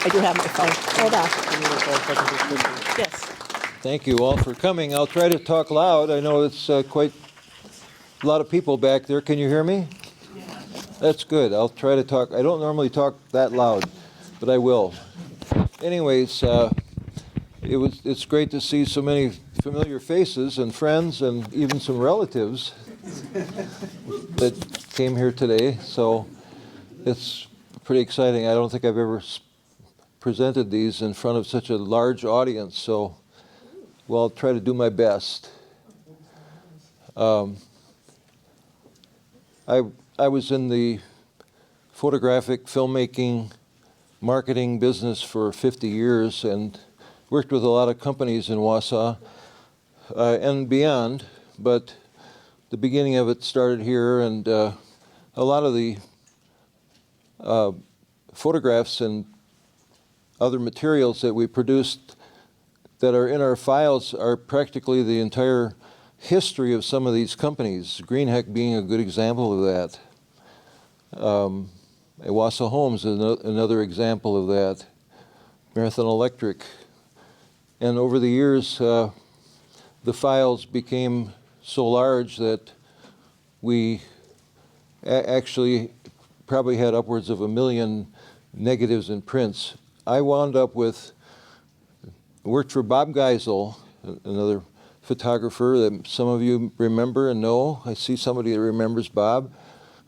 I do have my phone. Hold on. Yes. Thank you all for coming. I'll try to talk loud. I know it's quite a lot of people back there. Can you hear me? That's good. I'll try to talk. I don't normally talk that loud, but I will. Anyways, it's great to see so many familiar faces and friends and even some relatives that came here today. So it's pretty exciting. I don't think I've ever presented these in front of such a large audience. So, well, I'll try to do my best. I was in the photographic filmmaking marketing business for 50 years and worked with a lot of companies in Wausau and beyond, but the beginning of it started here, and a lot of the photographs and other materials that we produced that are in our files are practically the entire history of some of these companies, Greenheck being a good example of that. Wausau Homes is another example of that. Marathon Electric. And over the years, the files became so large that we actually probably had upwards of 1 million negatives and prints. I wound up with, worked for Bob Geisel, another photographer that some of you remember and know. I see somebody that remembers Bob.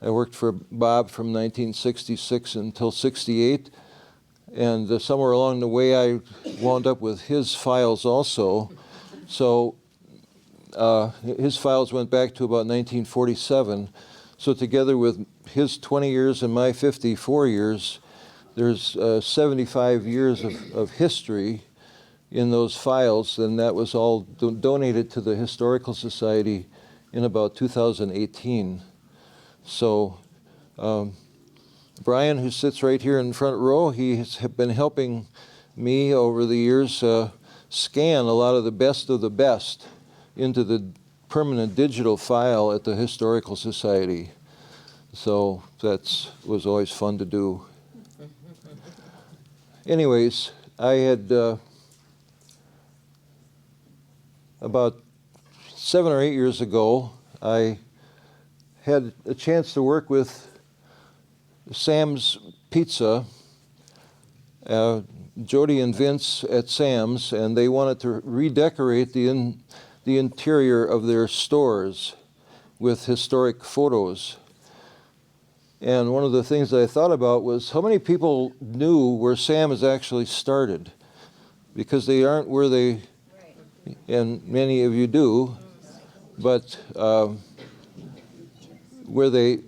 I worked for Bob from 1966 until 68, and somewhere along the way I wound up with his files also. So his files went back to about 1947. So together with his 20 years and my 54 years, there's 75 years of history in those files, and that was all donated to the Historical Society in about 2018. So Brian, who sits right here in the front row, he has been helping me over the years scan a lot of the best into the permanent digital file at the Historical Society. So that was always fun to do. Anyways, I had about 7 or 8 years ago, I had a chance to work with Sam's Pizza, Jody and Vince at Sam's, and they wanted to redecorate the interior of their stores with historic photos. And one of the things that I thought about was how many people knew where Sam's actually started, because they aren't where they, and many of you do, but where they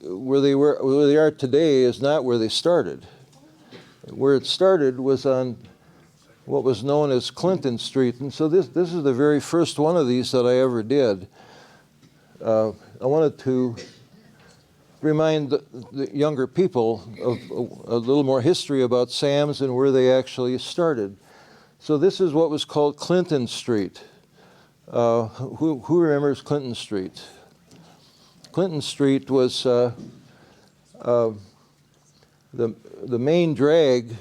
are today is not where they started. Where it started was on what was known as Clinton Street, and so this is the very first one of these that I ever did. I wanted to remind the younger people of a little more history about Sam's and where they actually started. So this is what was called Clinton Street. Who remembers Clinton Street? Clinton Street was the main drag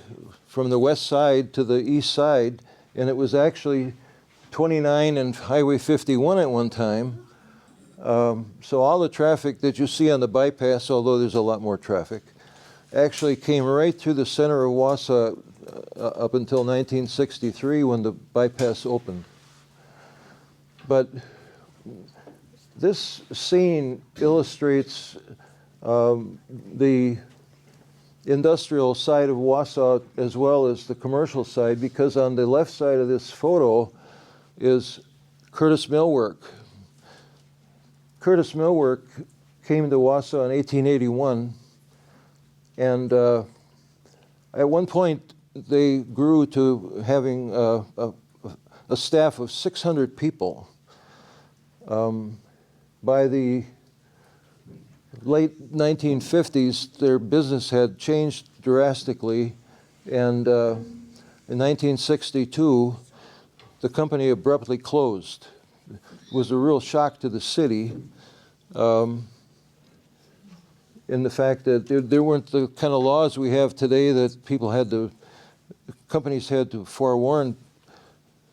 from the west side to the east side, and it was actually 29 and Highway 51 at one time. So all the traffic that you see on the bypass, although there's a lot more traffic, actually came right through the center of Wausau up until 1963 when the bypass opened. But this scene illustrates the industrial side of Wausau as well as the commercial side, because on the left side of this photo is Curtis Millwork. Curtis Millwork came to Wausau in 1881, and at one point they grew to having a staff of 600 people. By the late 1950s, their business had changed drastically, and in 1962, the company abruptly closed. It was a real shock to the city in the fact that there weren't the kind of laws we have today that people had to companies had to forewarn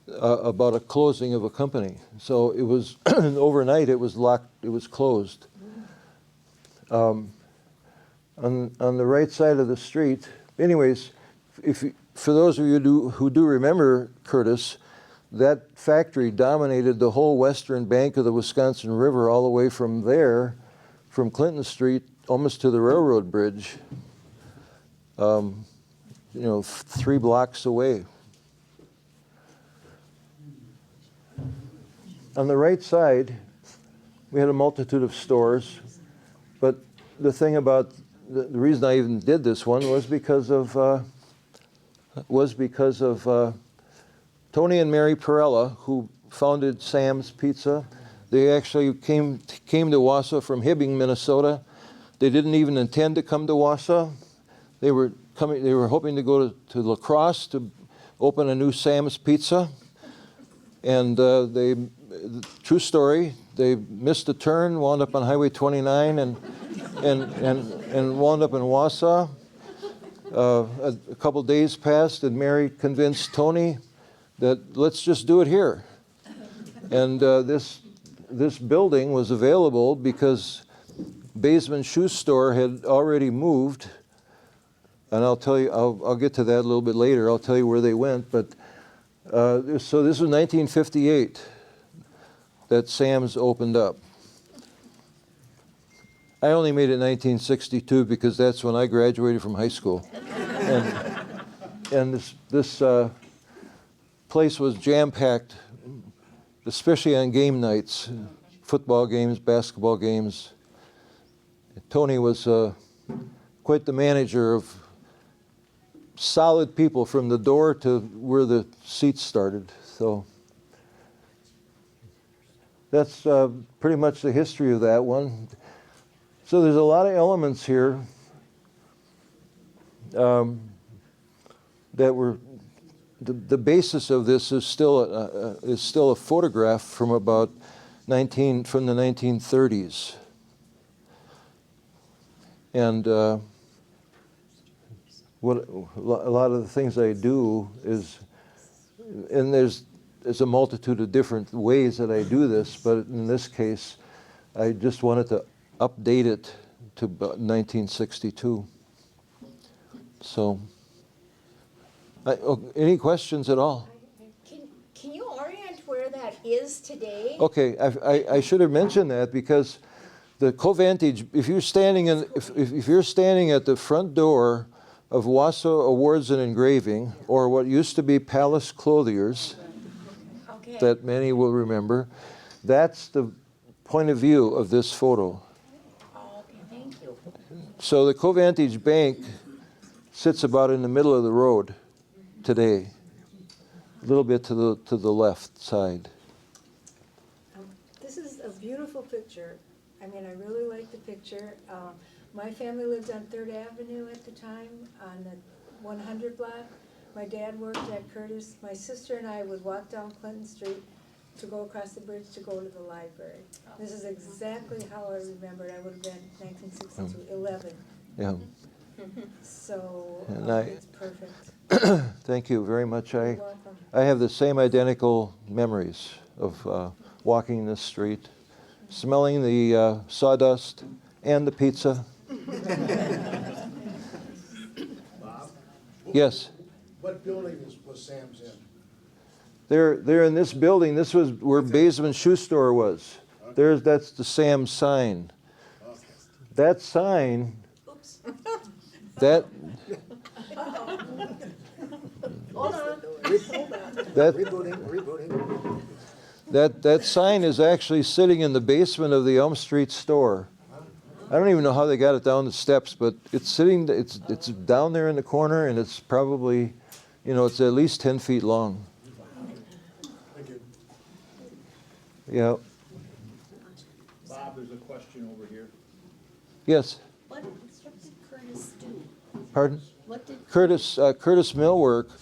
about a closing of a company. So it was overnight. It was locked. It was closed. On the right side of the street. Anyways, for those of you who do remember Curtis, that factory dominated the whole western bank of the Wisconsin River, all the way from there, from Clinton Street, almost to the railroad bridge. 3 blocks away. On the right side, we had a multitude of stores, but the thing about the reason I even did this one was because of Tony and Mary Perella, who founded Sam's Pizza. They actually came to Wausau from Hibbing, Minnesota. They didn't even intend to come to Wausau. They were hoping to go to La Crosse to open a new Sam's Pizza, and true story, they missed a turn, wound up on Highway 29, and wound up in Wausau. A couple days passed, and Mary convinced Tony that let's just do it here. And this building was available because Baseman Shoe Store had already moved. And I'll tell you, I'll get to that a little bit later. I'll tell you where they went. But so this was 1958 that Sam's opened up. I only made it 1962 because that's when I graduated from high school. And this place was jam-packed, especially on game nights, football games, basketball games. Tony was quite the manager of solid people from the door to where the seats started. So that's pretty much the history of that one. So there's a lot of elements here that were the basis of this is still a photograph from about from the 1930s, and what a lot of the things I do is, and there's a multitude of different ways that I do this, but in this case, I just wanted to update it to about 1962. So, any questions at all? Can you orient where that is today? Okay, I should have mentioned that because the Covantage, if you're standing if you're standing at the front door of Wausau Awards and Engraving, or what used to be Palace Clothiers, Okay. that many will remember, that's the point of view of this photo. Oh, okay, thank you. So the Covantage Bank sits about in the middle of the road today, a little bit to the left side. This is a beautiful picture. I mean, I really like the picture. My family lived on 3rd Avenue at the time, on the 100 block. My dad worked at Curtis. My sister and I would walk down Clinton Street to go across the bridge to go to the library. This is exactly how I remembered. I would have been 1962, 11. Yeah. So And it's perfect. Thank you very much. You're welcome. I have the same identical memories of walking this street, smelling the sawdust and the pizza. Bob? Yes. What building was Sam's in? They're in this building. This was where Baseman Shoe Store was. That's the Sam's sign. Okay. That sign. Oops. That. Hold on. Rebooting. That sign is actually sitting in the basement of the Elm Street store. I don't even know how they got it down the steps, but it's sitting. It's down there in the corner, and it's probably, it's at least 10 feet long. Thank you. Yeah. Bob, there's a question over here. Yes. What did Curtis do? Pardon? What did Curtis Millwork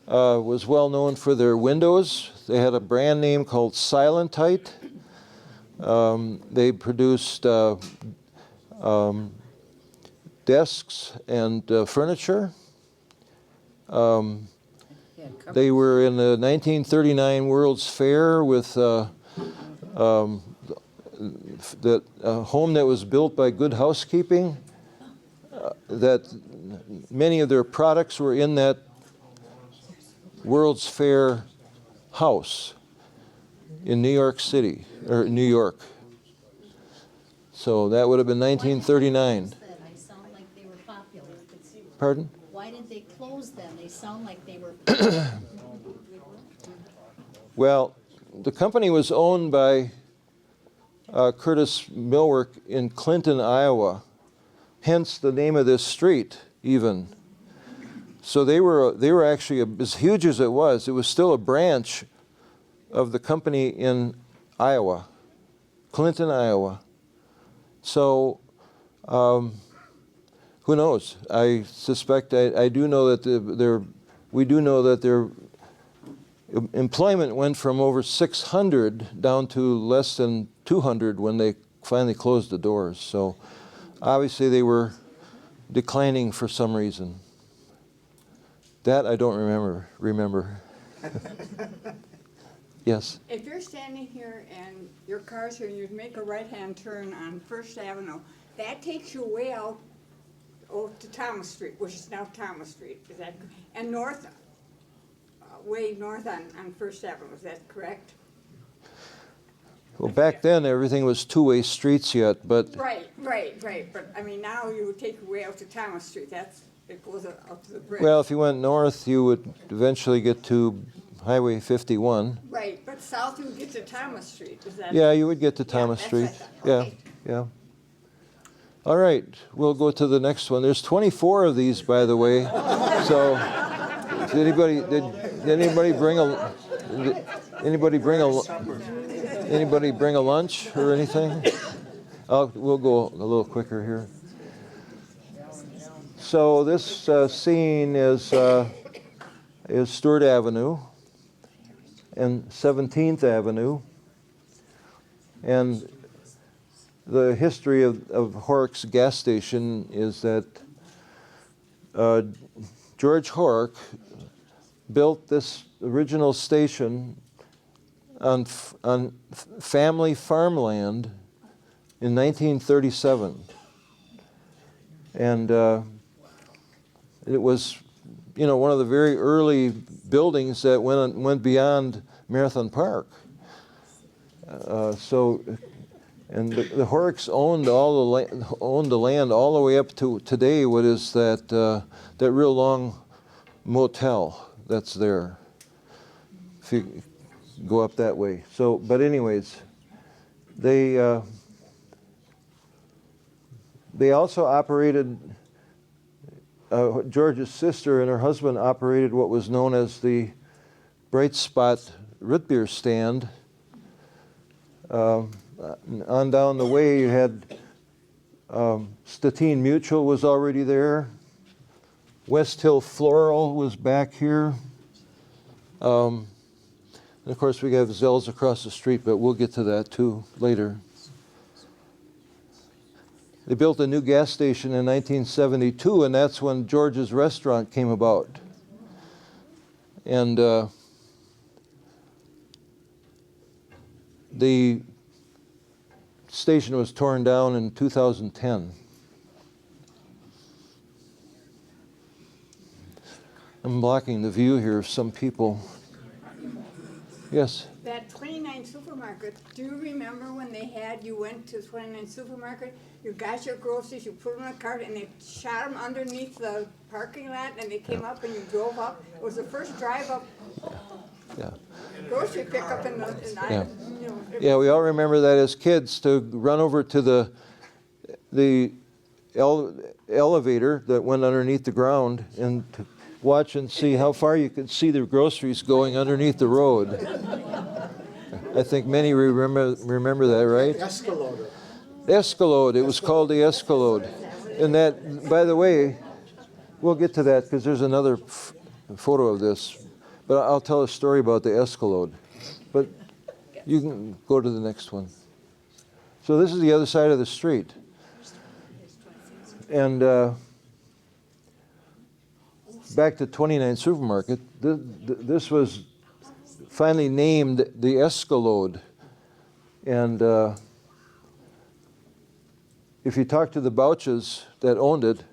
was well known for their windows. They had a brand name called Silentite. They produced desks and furniture. They were in the 1939 World's Fair with that home that was built by Good Housekeeping. That many of their products were in that World's Fair house in New York City, or New York. So that would have been 1939. They sound like they were popular. Pardon? Why did they close them? They sound like they were. Well, the company was owned by Curtis Millwork in Clinton, Iowa. Hence the name of this street, even. So they were actually as huge as it was still a branch of the company in Iowa, Clinton, Iowa. So who knows? I suspect I do know that we do know that their employment went from over 600 down to less than 200 when they finally closed the doors. So obviously they were declining for some reason. That I don't remember. Yes? If you're standing here and your car's here and you make a right-hand turn on First Avenue, that takes you way out to Thomas Street, which is now Thomas Street, is that, and north, way north on First Avenue, is that correct? Well, back then everything was two-way streets yet, but Right, but I mean, now you would take your way out to Thomas Street, it goes up to the bridge. well, if you went north, you would eventually get to Highway 51. Right, but south you would get to Thomas Street, is that? Yeah, you would get to Yeah, Thomas that's Street. what I thought. Yeah, Okay. yeah. All right, we'll go to the next one. There's 24 of these, by the way. So, did anybody bring a lunch or anything? We'll go a little quicker here. So this scene is Stewart Avenue and 17th Avenue, and the history of Horrock's gas station is that George Horrock built this original station on family farmland in 1937. And it was, one of the very early buildings that went beyond Marathon Park. And the Horrocks owned the land all the way up to today. What is that real long motel that's there? If you go up that way. So, but anyways, they also operated. George's sister and her husband operated what was known as the Bright Spot root beer stand. On down the way, you had Statine Mutual was already there. West Hill Floral was back here. And of course, we have Zell's across the street, but we'll get to that too later. They built a new gas station in 1972, and that's when George's Restaurant came about. And the station was torn down in 2010. I'm blocking the view here of some people. Yes? That 29 supermarket, do you remember when you went to 29 supermarket, you got your groceries, you put them in a cart, and they shot them underneath the parking lot, and they came up and you drove up? It was the first drive up Yeah. grocery pickup in Yeah. it We all remember that as kids, to run over to the elevator that went underneath the ground and to watch and see how far you could see the groceries going underneath the road. I think many remember that, right? Escalator. Escalade. It was called the Escalade. And that, by the way, we'll get to that because there's another photo of this. But I'll tell a story about the Escalade. But you can go to the next one. So this is the other side of the street. back to 29 Supermarket, this was finally named the Escalade. And if you talk to the Bouches that owned it,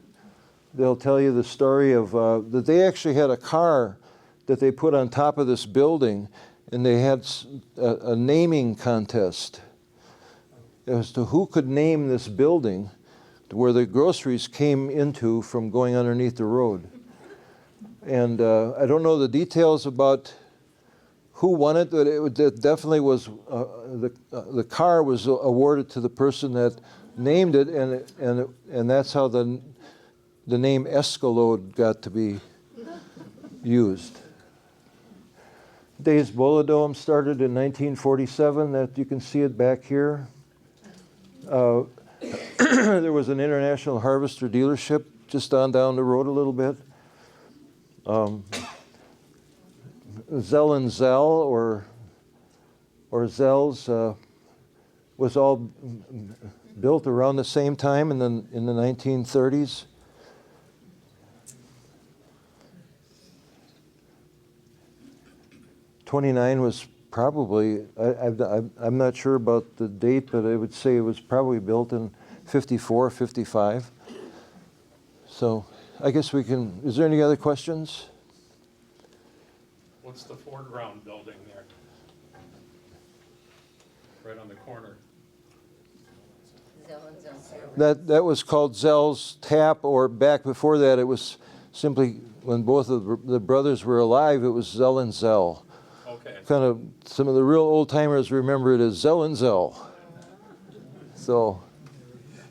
they'll tell you the story of that they actually had a car that they put on top of this building, and they had a naming contest as to who could name this building where the groceries came into from going underneath the road. And I don't know the details about who won it, but it definitely was, the car was awarded to the person that named it, and that's how the name Escalade got to be used. Days Bolodome started in 1947, that you can see it back here. There was an International Harvester dealership just on down the road a little bit. Zell and Zell, or Zell's, was all built around the same time in the 1930s. '29 was probably, I'm not sure about the date, but I would say it was probably built in 54, 55. So I guess we can, is there any other questions? What's the foreground building there? Right on the corner. That was called Zell's Tap, or back before that it was simply, when both of the brothers were alive, it was Zell and Zell. Okay. Kind of, some of the real old timers remember it as Zell and Zell. So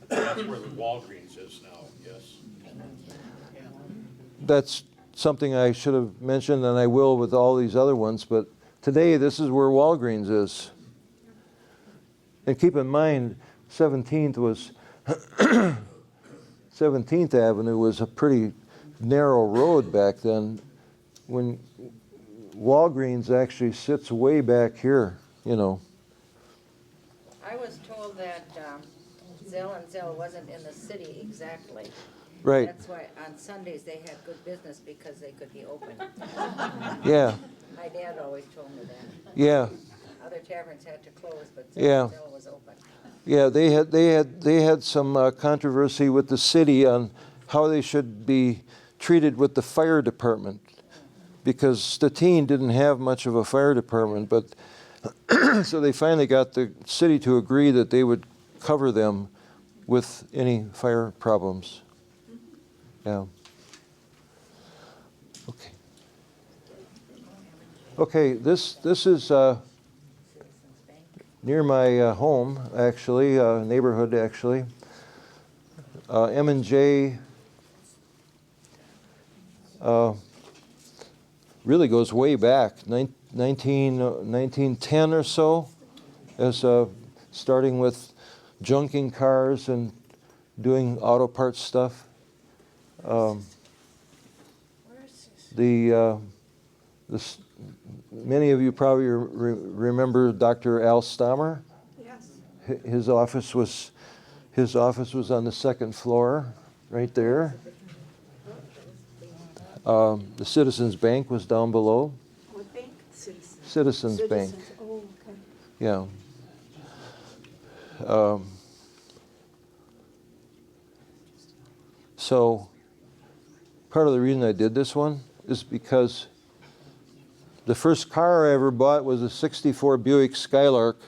That's where the Walgreens is now, yes. that's something I should have mentioned, and I will with all these other ones, but today this is where Walgreens is. And keep in mind, 17th was 17th Avenue was a pretty narrow road back then, when Walgreens actually sits way back here, you know. I was told that Zell and Zell wasn't in the city exactly. Right. That's why on Sundays they had good business, because they could be open. Yeah. My dad always told me that. Yeah. Other taverns had to close, but Zell Yeah. and Zell was open. Yeah, they had some controversy with the city on how they should be treated with the fire department, because Stettin didn't have much of a fire department, but so they finally got the city to agree that they would cover them with any fire problems. Yeah. Okay. Okay, this is near my home, actually, neighborhood, actually. M&J really goes way back, 1910 or so, as starting with junking cars and doing auto parts stuff. Many of you probably remember Dr. Al Stammer. Yes. His office was on the second floor, right there. The Citizens Bank was down below. What bank? Citizens Bank. Oh, okay. Yeah. So part of the reason I did this one is because the first car I ever bought was a '64 Buick Skylark,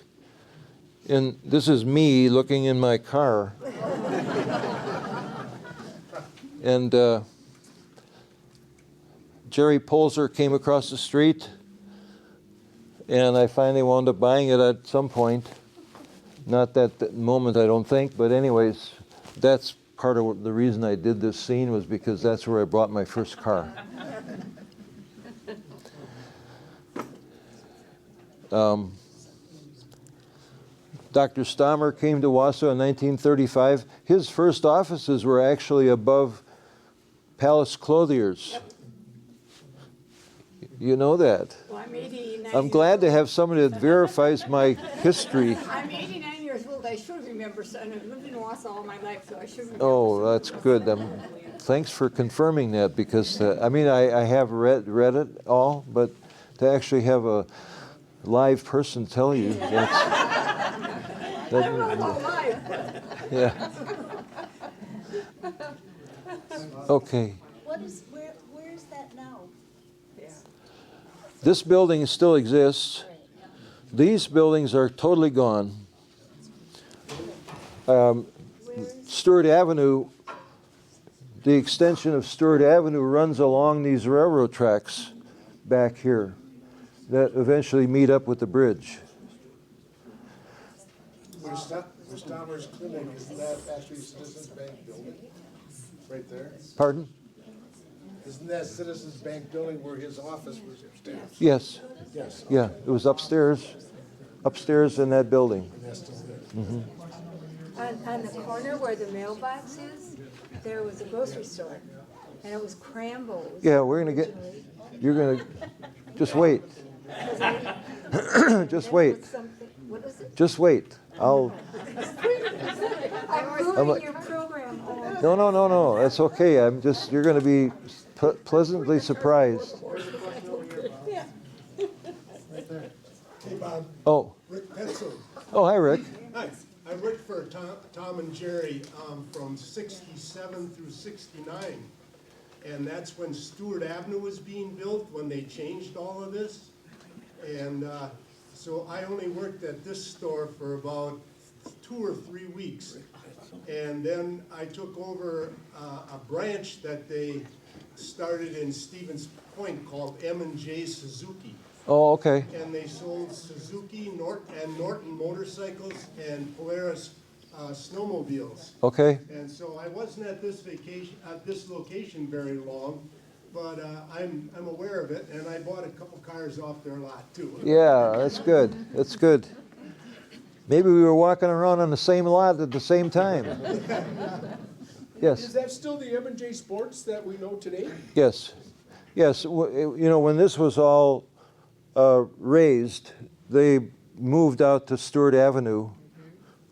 and this is me looking in my car. And Jerry Polzer came across the street, and I finally wound up buying it at some point. Not that moment, I don't think, but anyways, that's part of the reason I did this scene, was because that's where I bought my first car. Dr. Stammer came to Wausau in 1935. His first offices were actually above Palace Clothiers. You know that. Well, I'm 89. I'm glad to have somebody that verifies my history. I'm 89 years old. I should remember, son. I've lived in Wausau all my life, so I should remember. Oh, that's good. thanks for confirming that, because, I mean, I have read it all, but to actually have a live person tell you, yeah. Okay. Where's that now? This building still exists. These buildings are totally gone. Stewart Avenue, the extension of Stewart Avenue runs along these railroad tracks back here that eventually meet up with the bridge. Stomer's Clinic, isn't that actually Citizens Bank building? Right there? Pardon? Isn't that Citizens Bank building where his office was upstairs? Yes. Yes. Yeah, it was upstairs in that building. And that's still there. On the corner where the mailbox is, there was a grocery store, and it was Crambo's. Yeah, you're gonna, just wait. Just wait. What is it? Just wait. I'm ruining your program. No, that's okay. You're gonna be pleasantly surprised. Hey, Bob. Oh, Rick Petzel. hi, Rick. Hi, I worked for Tom and Jerry from 67 through 69. And that's when Stewart Avenue was being built, when they changed all of this. And so I only worked at this store for about 2 or 3 weeks. And then I took over a branch that they started in Stevens Point called M&J Suzuki. Oh, okay. And they sold Suzuki, Norton motorcycles, and Polaris snowmobiles. Okay. And so I wasn't at this location very long, but I'm aware of it, and I bought a couple cars off their lot too. Yeah, that's good. That's good. Maybe we were walking around on the same lot at the same time. Yes. Is that still the M&J Sports that we know today? Yes. Yes. When this was all raised, they moved out to Stewart Avenue,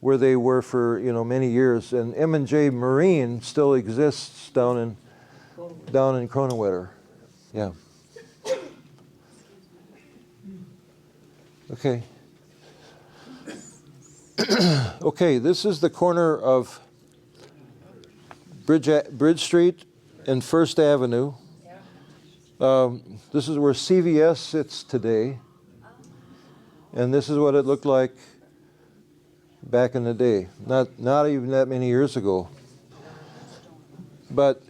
where they were for many years, and M&J Marine still exists down in Kronewetter. Yeah. Okay. Okay, this is the corner of Bridge Street and First Avenue. This is where CVS sits today, and this is what it looked like back in the day, not even that many years ago. But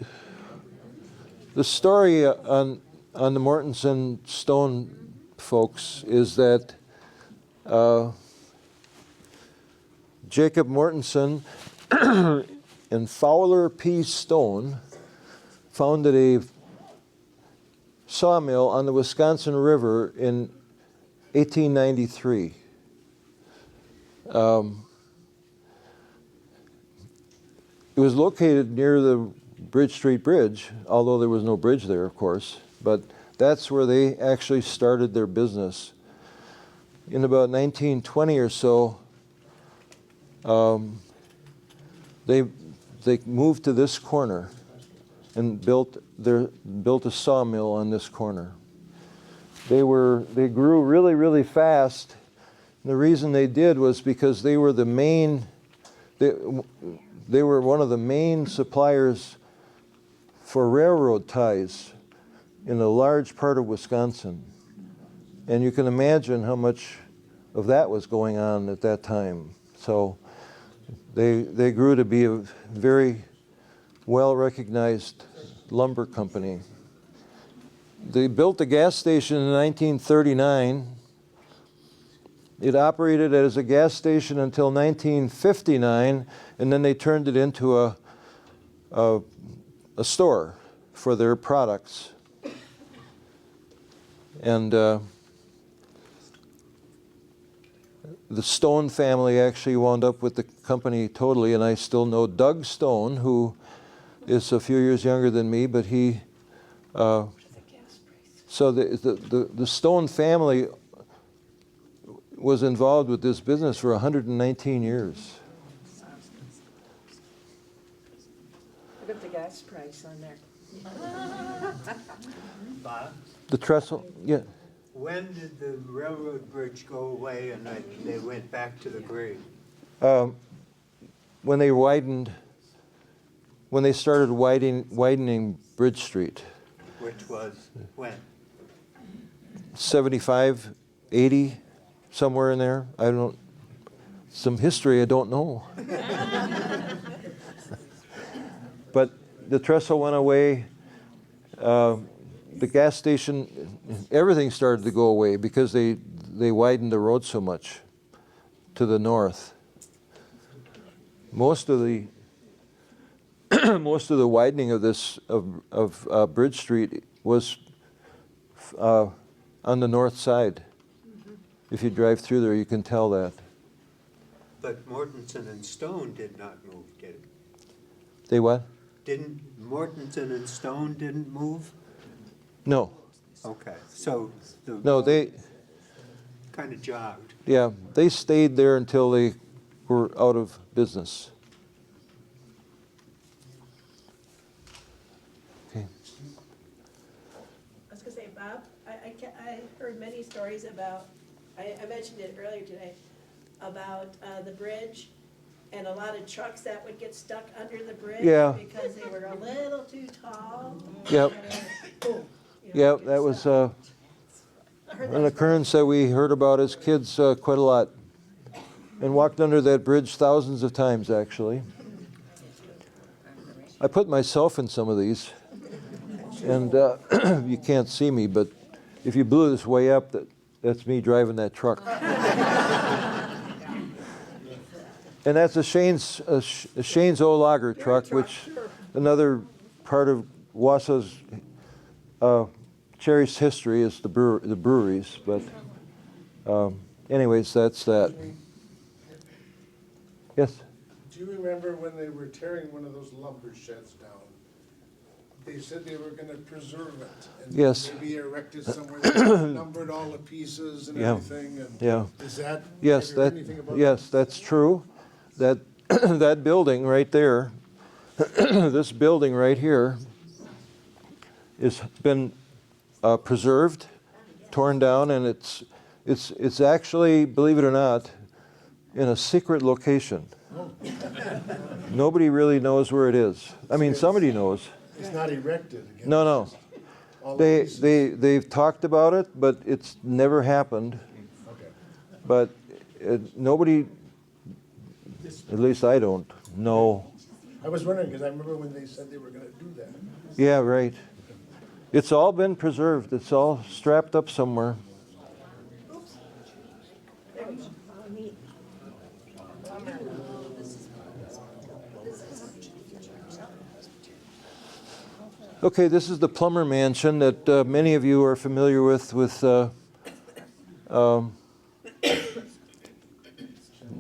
the story on the Mortensen Stone folks is that Jacob Mortensen and Fowler P. Stone founded a sawmill on the Wisconsin River in 1893. It was located near the Bridge Street Bridge, although there was no bridge there, of course, but that's where they actually started their business. In about 1920 or so, they moved to this corner and built a sawmill on this corner. They grew really, really fast. And the reason they did was because they were they were one of the main suppliers for railroad ties in a large part of Wisconsin. And you can imagine how much of that was going on at that time. So they grew to be a very well-recognized lumber company. They built a gas station in 1939. It operated as a gas station until 1959, and then they turned it into a store for their products. And the Stone family actually wound up with the company totally, and I still know Doug Stone, who is a few years younger than me, but he, so the Stone family was involved with this business for 119 years. But the gas gas price on there. Bob, The trestle, yeah, when did the railroad bridge go away and they went back to the grade? when they widened, when they started widening Bridge Street, Which was when? 75, 80, somewhere in there. I don't, some history I don't know. But the trestle went away. The gas station, everything started to go away because they widened the road so much to the north. Most of the most of the widening of this of Bridge Street was on the north side. If you drive through there, you can tell that. But Mortensen and Stone did not move, did it? They what? Didn't Mortensen and Stone didn't move? No. Okay, so the No, they, kind of jogged. yeah, they stayed there until they were out of business. Okay. I was gonna say, Bob, I heard many stories about, I mentioned it earlier today, about the bridge and a lot of trucks that would get stuck under the bridge. Yeah. Because they were a little too tall. Yep. And boom, you know, Yep, get that was stuck. I heard an that's occurrence that we heard about as kids quite a lot, and walked under that bridge thousands of times, actually. I put myself in some of these, and you can't see me, but if you blew this way up, that's me driving that truck. And that's a Shane's old lager truck, which another part of Wausau's cherished history is the breweries. But anyways, that's that. Yes? Do you remember when they were tearing one of those lumber sheds down? They said they were gonna preserve it. And Yes. maybe erect it somewhere that numbered all the pieces and Yeah. everything. And Yeah. is that, Yes, have you heard that, anything about yes, that's true. That that building right there, this building right here, has been preserved, torn down, and it's actually, believe it or not, in a secret location. Nobody really knows where it is. I mean, somebody knows. It's not erected again. No, no. All the pieces. They've talked about it, but it's never happened. Okay. But nobody, at least I don't know. I was wondering, because I remember when they said they were gonna do that. Yeah, right. It's all been preserved. It's all strapped up somewhere. Okay, this is the Plummer Mansion that many of you are familiar with the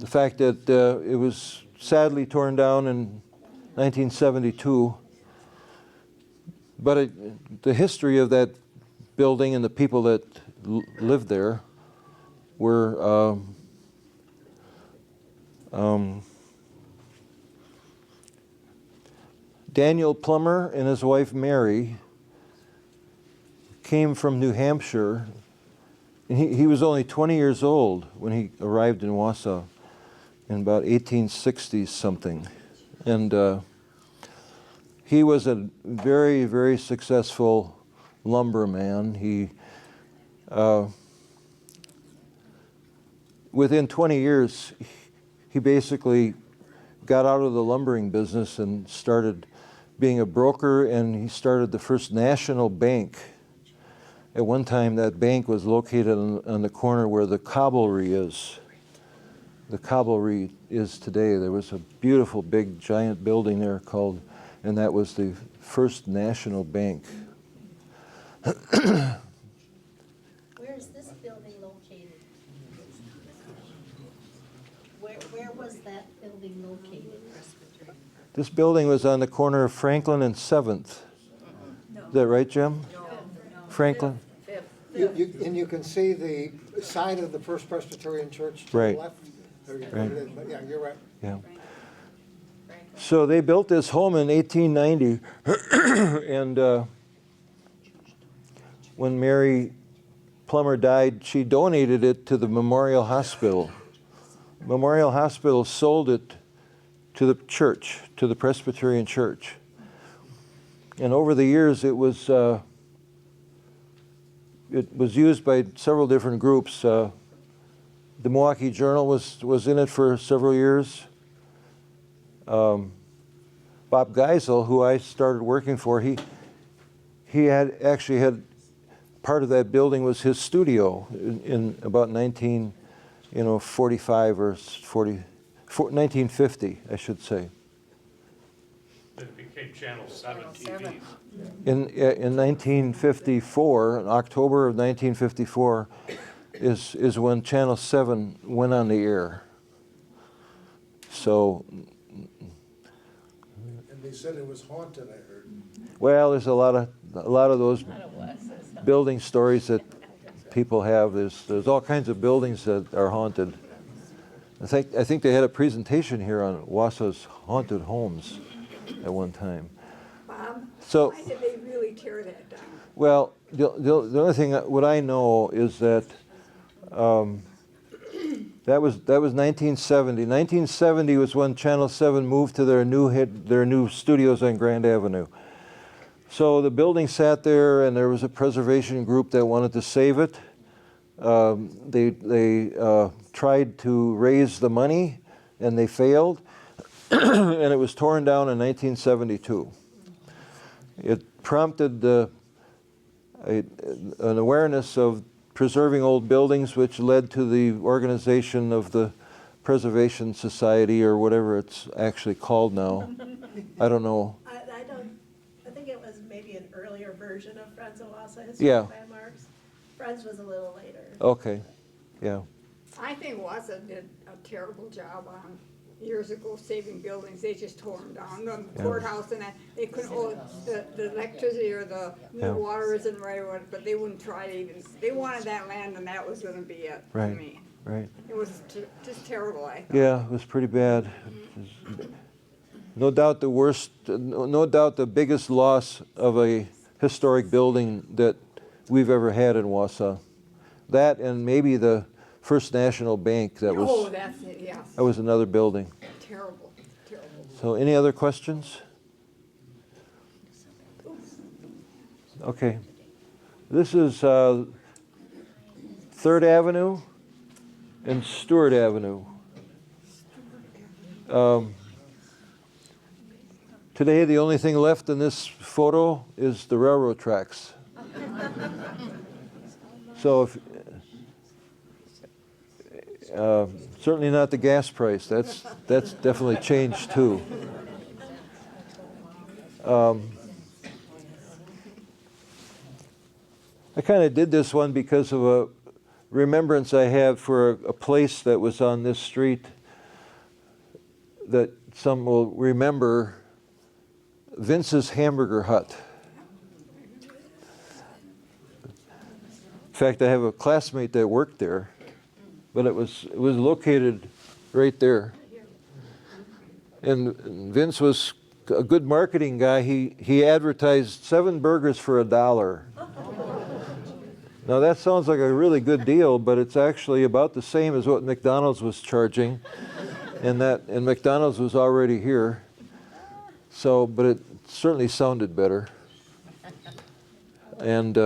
fact that it was sadly torn down in 1972. But the history of that building and the people that lived there were Daniel Plummer and his wife Mary came from New Hampshire. And he was only 20 years old when he arrived in Wausau in about 1860 something. And he was a very, very successful lumberman. He, within 20 years, he basically got out of the lumbering business and started being a broker, and he started the first national bank. At one time, that bank was located on the corner where the Cobblery is. The Cobblery is today. There was a beautiful, big, giant building there called, and that was the first national bank. Where is this building located? Where was that building located? This building was on the corner of Franklin and 7th. Is that right, Jim? Franklin? And you can see the side of the First Presbyterian Church to Right. the left. Right. Yeah, you're right. Yeah. So they built this home in 1890, and when Mary Plummer died, she donated it to the Memorial Hospital. Memorial Hospital sold it to the church, to the Presbyterian Church. And over the years, it was used by several different groups. The Milwaukee Journal was in it for several years. Bob Geisel, who I started working for, he had part of that building was his studio in about 1945 or 1950, I should say. It became Channel 7 TV. In 1954, in October of 1954, is when Channel 7 went on the air. So. And they said it was haunted, I heard. Well, there's a lot of those building stories that people have. There's all kinds of buildings that are haunted. I think they had a presentation here on Wausau's haunted homes at one time. Bob, So, why did they really tear that down? well, the only thing what I know is that that was 1970. 1970 was when Channel 7 moved to their new studios on Grand Avenue. So the building sat there, and there was a preservation group that wanted to save it. They tried to raise the money, and they failed, and it was torn down in 1972. It prompted an awareness of preserving old buildings, which led to the organization of the Preservation Society, or whatever it's actually called now. I don't know. I think it was maybe an earlier version of Friends of Wausau Historic Yeah. Landmarks. Friends was a little later. Okay, yeah. I think Wausau did a terrible job on years ago saving buildings. They just tore them down. The courthouse and that, they couldn't, the electricity or the Yeah. water isn't right, but they wouldn't try to even, they wanted that land and that was gonna be it for Right. me. Right. It was just terrible, I thought. Yeah, it was pretty bad. No doubt the biggest loss of a historic building that we've ever had in Wausau. That and maybe the First National Bank, Oh, was that's it, yes. that was another building. Terrible, terrible. So any other questions? Okay. This is 3rd Avenue and Stewart Avenue. Today, the only thing left in this photo is the railroad tracks. So, certainly not the gas price. That's definitely changed too. I kind of did this one because of a remembrance I have for a place that was on this street that some will remember, Vince's Hamburger Hut. In fact, I have a classmate that worked there, but it was located right there. And Vince was a good marketing guy. He advertised 7 burgers for $1. Now that sounds like a really good deal, but it's actually about the same as what McDonald's was charging, and McDonald's was already here. So, but it certainly sounded better. And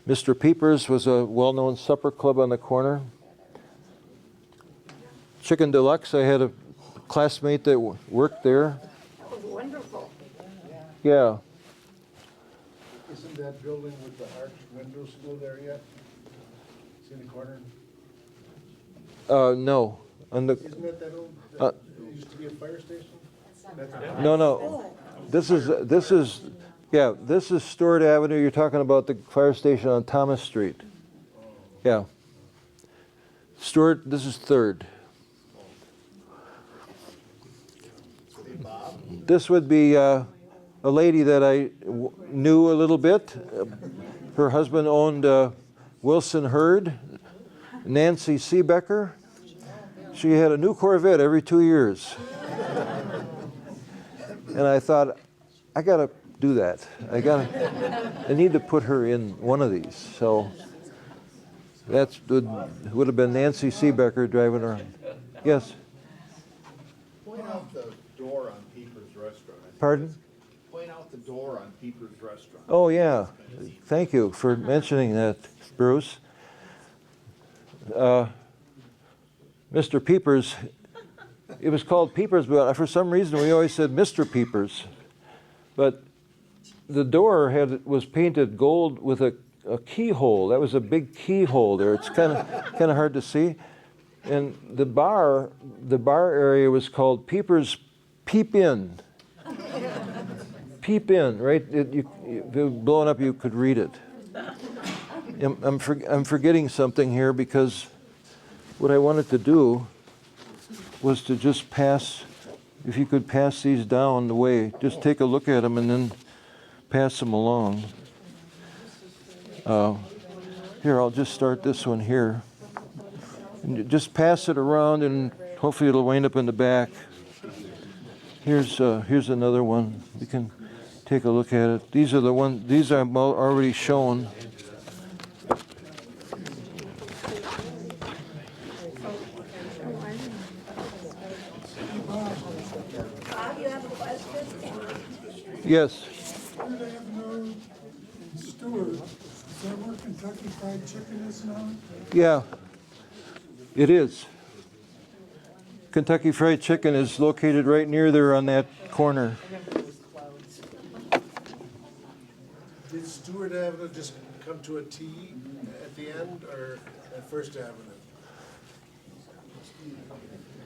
Mr. Peepers was a well-known supper club on the corner. Chicken Deluxe, I had a classmate that worked there. That was wonderful. Yeah. Isn't that building with the arched windows still there yet? It's in the corner? No. Isn't that old, it used to be a fire station? No. This is Stewart Avenue. You're talking about the fire station on Thomas Street. Yeah. Stewart, this is 3rd. This would be a lady that I knew a little bit. Her husband owned Wilson Hurd, Nancy C. Becker. she had a new Corvette every 2 years. And I thought, I gotta do that. I need to put her in one of these. So that would have been Nancy C. Becker driving around. Yes? Point out the door on Peeper's Restaurant. Pardon? Point out the door on Peeper's Restaurant. Oh, yeah. Thank you for mentioning that, Bruce. Mr. Peepers, it was called Peepers, but for some reason we always said Mr. Peepers. But the door was painted gold with a keyhole. That was a big keyhole there. It's kind of hard to see. And the bar area was called Peepers Peep In. Peep In, right? If it was blown up, you could read it. I'm forgetting something here because what I wanted to do was to just pass, if you could pass these down the way, just take a look at them and then pass them along. Here, I'll just start this one here. And just pass it around and hopefully it'll wind up in the back. Here's another one. You can take a look at it. These are the ones, these I've already shown. You have a question? Yes. Third Avenue in Stewart, is that where Kentucky Fried Chicken is now? Yeah, it is. Kentucky Fried Chicken is located right near there on that corner. Did Stewart Avenue just come to a T at the end, or at First Avenue?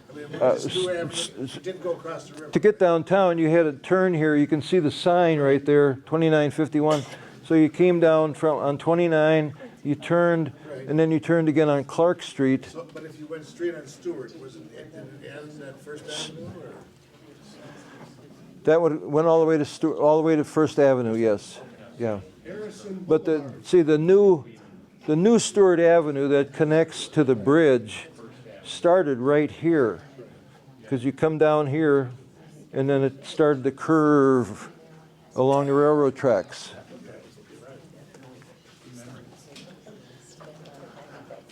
I mean, Stewart Avenue didn't go across the river. To get downtown, you had to turn here. You can see the sign right there, 2951. So you came down on 29, you turned, and then you turned again on Clark Street. So, but if you went straight on Stewart, did it end at First Avenue? Or? That went all the way to all the way to First Avenue. Yes, yeah. But the new Stewart Avenue that connects to the bridge started right here, because you come down here, and then it started to curve along the railroad tracks.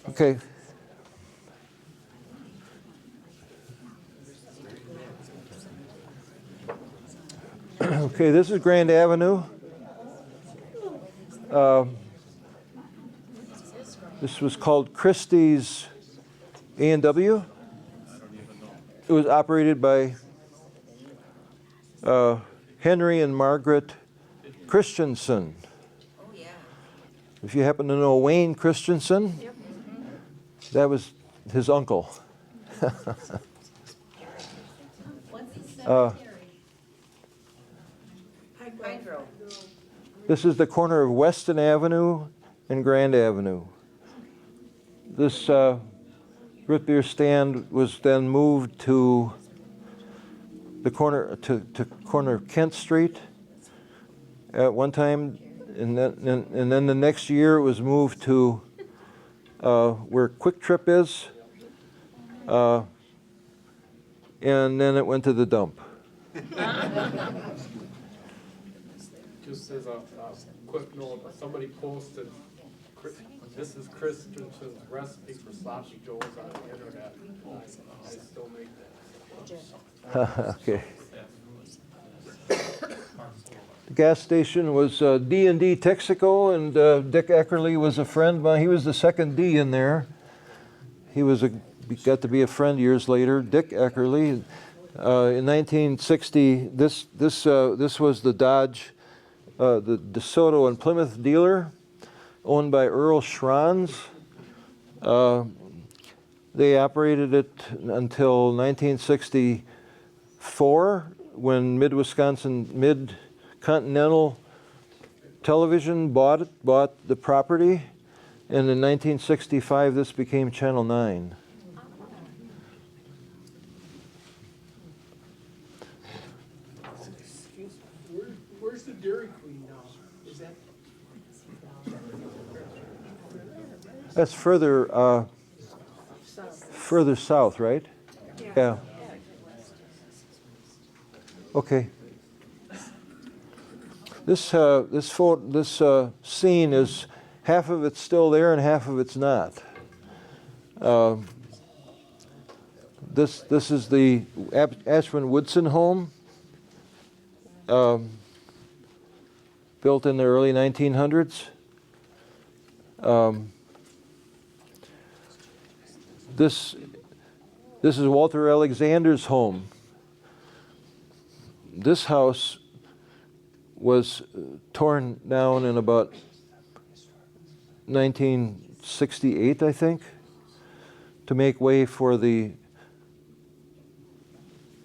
Okay. Okay, this is Grand Avenue. This was called Christie's A&W. It was operated by Henry and Margaret Christensen. Oh, yeah. If you happen to know Wayne Christensen, that was his uncle. What's the cemetery? Pine Grove. This is the corner of Weston Avenue and Grand Avenue. This root beer stand was then moved to the corner corner of Kent Street at one time, and then the next year it was moved to where Quick Trip is, and then it went to the dump. Just as a quick note, somebody posted, this is Christensen's recipe for sloppy joes on the internet. I still make that. Okay. The gas station was D&D Texaco, and Dick Eckerly was a friend. Well, he was the second D in there. He got to be a friend years later. Dick Eckerly. In 1960, this was the Dodge, the DeSoto and Plymouth dealer, owned by Earl Schranz. They operated it until 1964, when Mid-Continental Television bought the property, and in 1965 this became Channel 9. Where's the Dairy Queen now? Is that? That's further further south, right? Yeah. Okay. This scene is, half of it's still there and half of it's not. This is the Ashwin Woodson home, built in the early 1900s. This is Walter Alexander's home. This house was torn down in about 1968, I think, to make way for the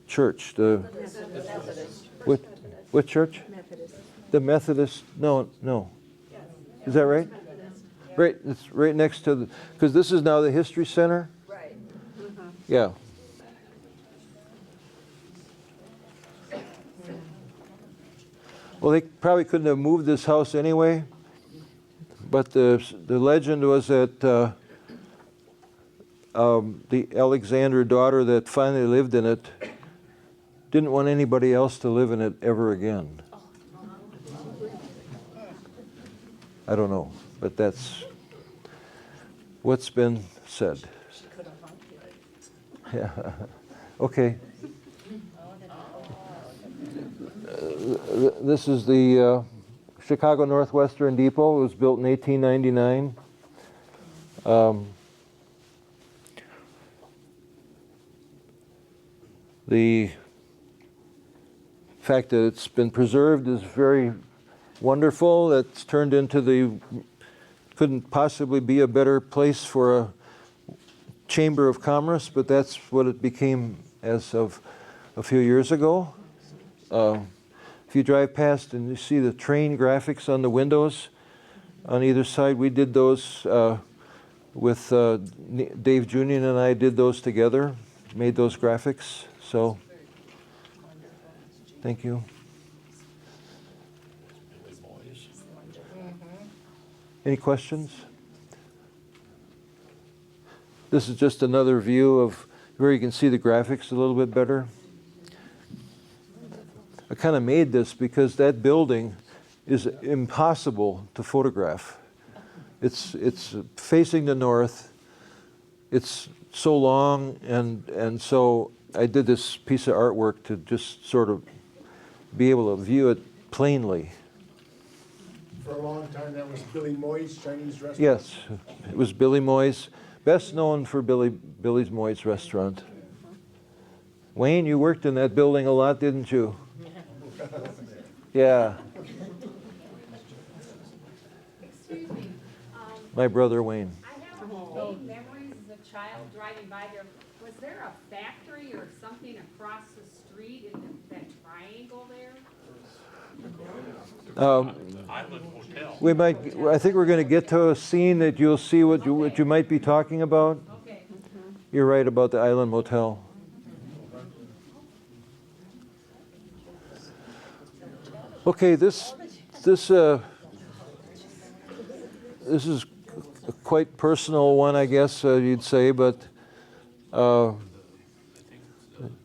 church. What church? Methodist. The Methodist. No. Is that right? Right. It's right next to the. Because this is now the History Center. Right. Yeah. Well, they probably couldn't have moved this house anyway, but the legend was that the Alexander daughter that finally lived in it didn't want anybody else to live in it ever again. I don't know, but that's what's been said. Yeah. Okay. This is the Chicago Northwestern Depot. It was built in 1899. The fact that it's been preserved is very wonderful. It's turned into couldn't possibly be a better place for a chamber of commerce, but that's what it became as of a few years ago. If you drive past and you see the train graphics on the windows on either side, we did those with Dave Junior and I did those together, made those graphics. So, thank you. Any questions? This is just another view of where you can see the graphics a little bit better. I kind of made this because that building is impossible to photograph. It's facing the north. It's so long, and so I did this piece of artwork to just sort of be able to view it plainly. For a long time, that was Billy Moy's Chinese restaurant? Yes, it was Billy Moy's, best known for Billy's Moy's restaurant. Wayne, you worked in that building a lot, didn't you? Yeah. Excuse me. My brother Wayne. I have vague memories as a child driving by there. Was there a factory or something across the street in that triangle there? Island Hotel. We might. I think we're going to get to a scene that you'll see what you might be talking about. Okay. You're right about the Island Motel. Okay, this is a quite personal one, I guess you'd say, but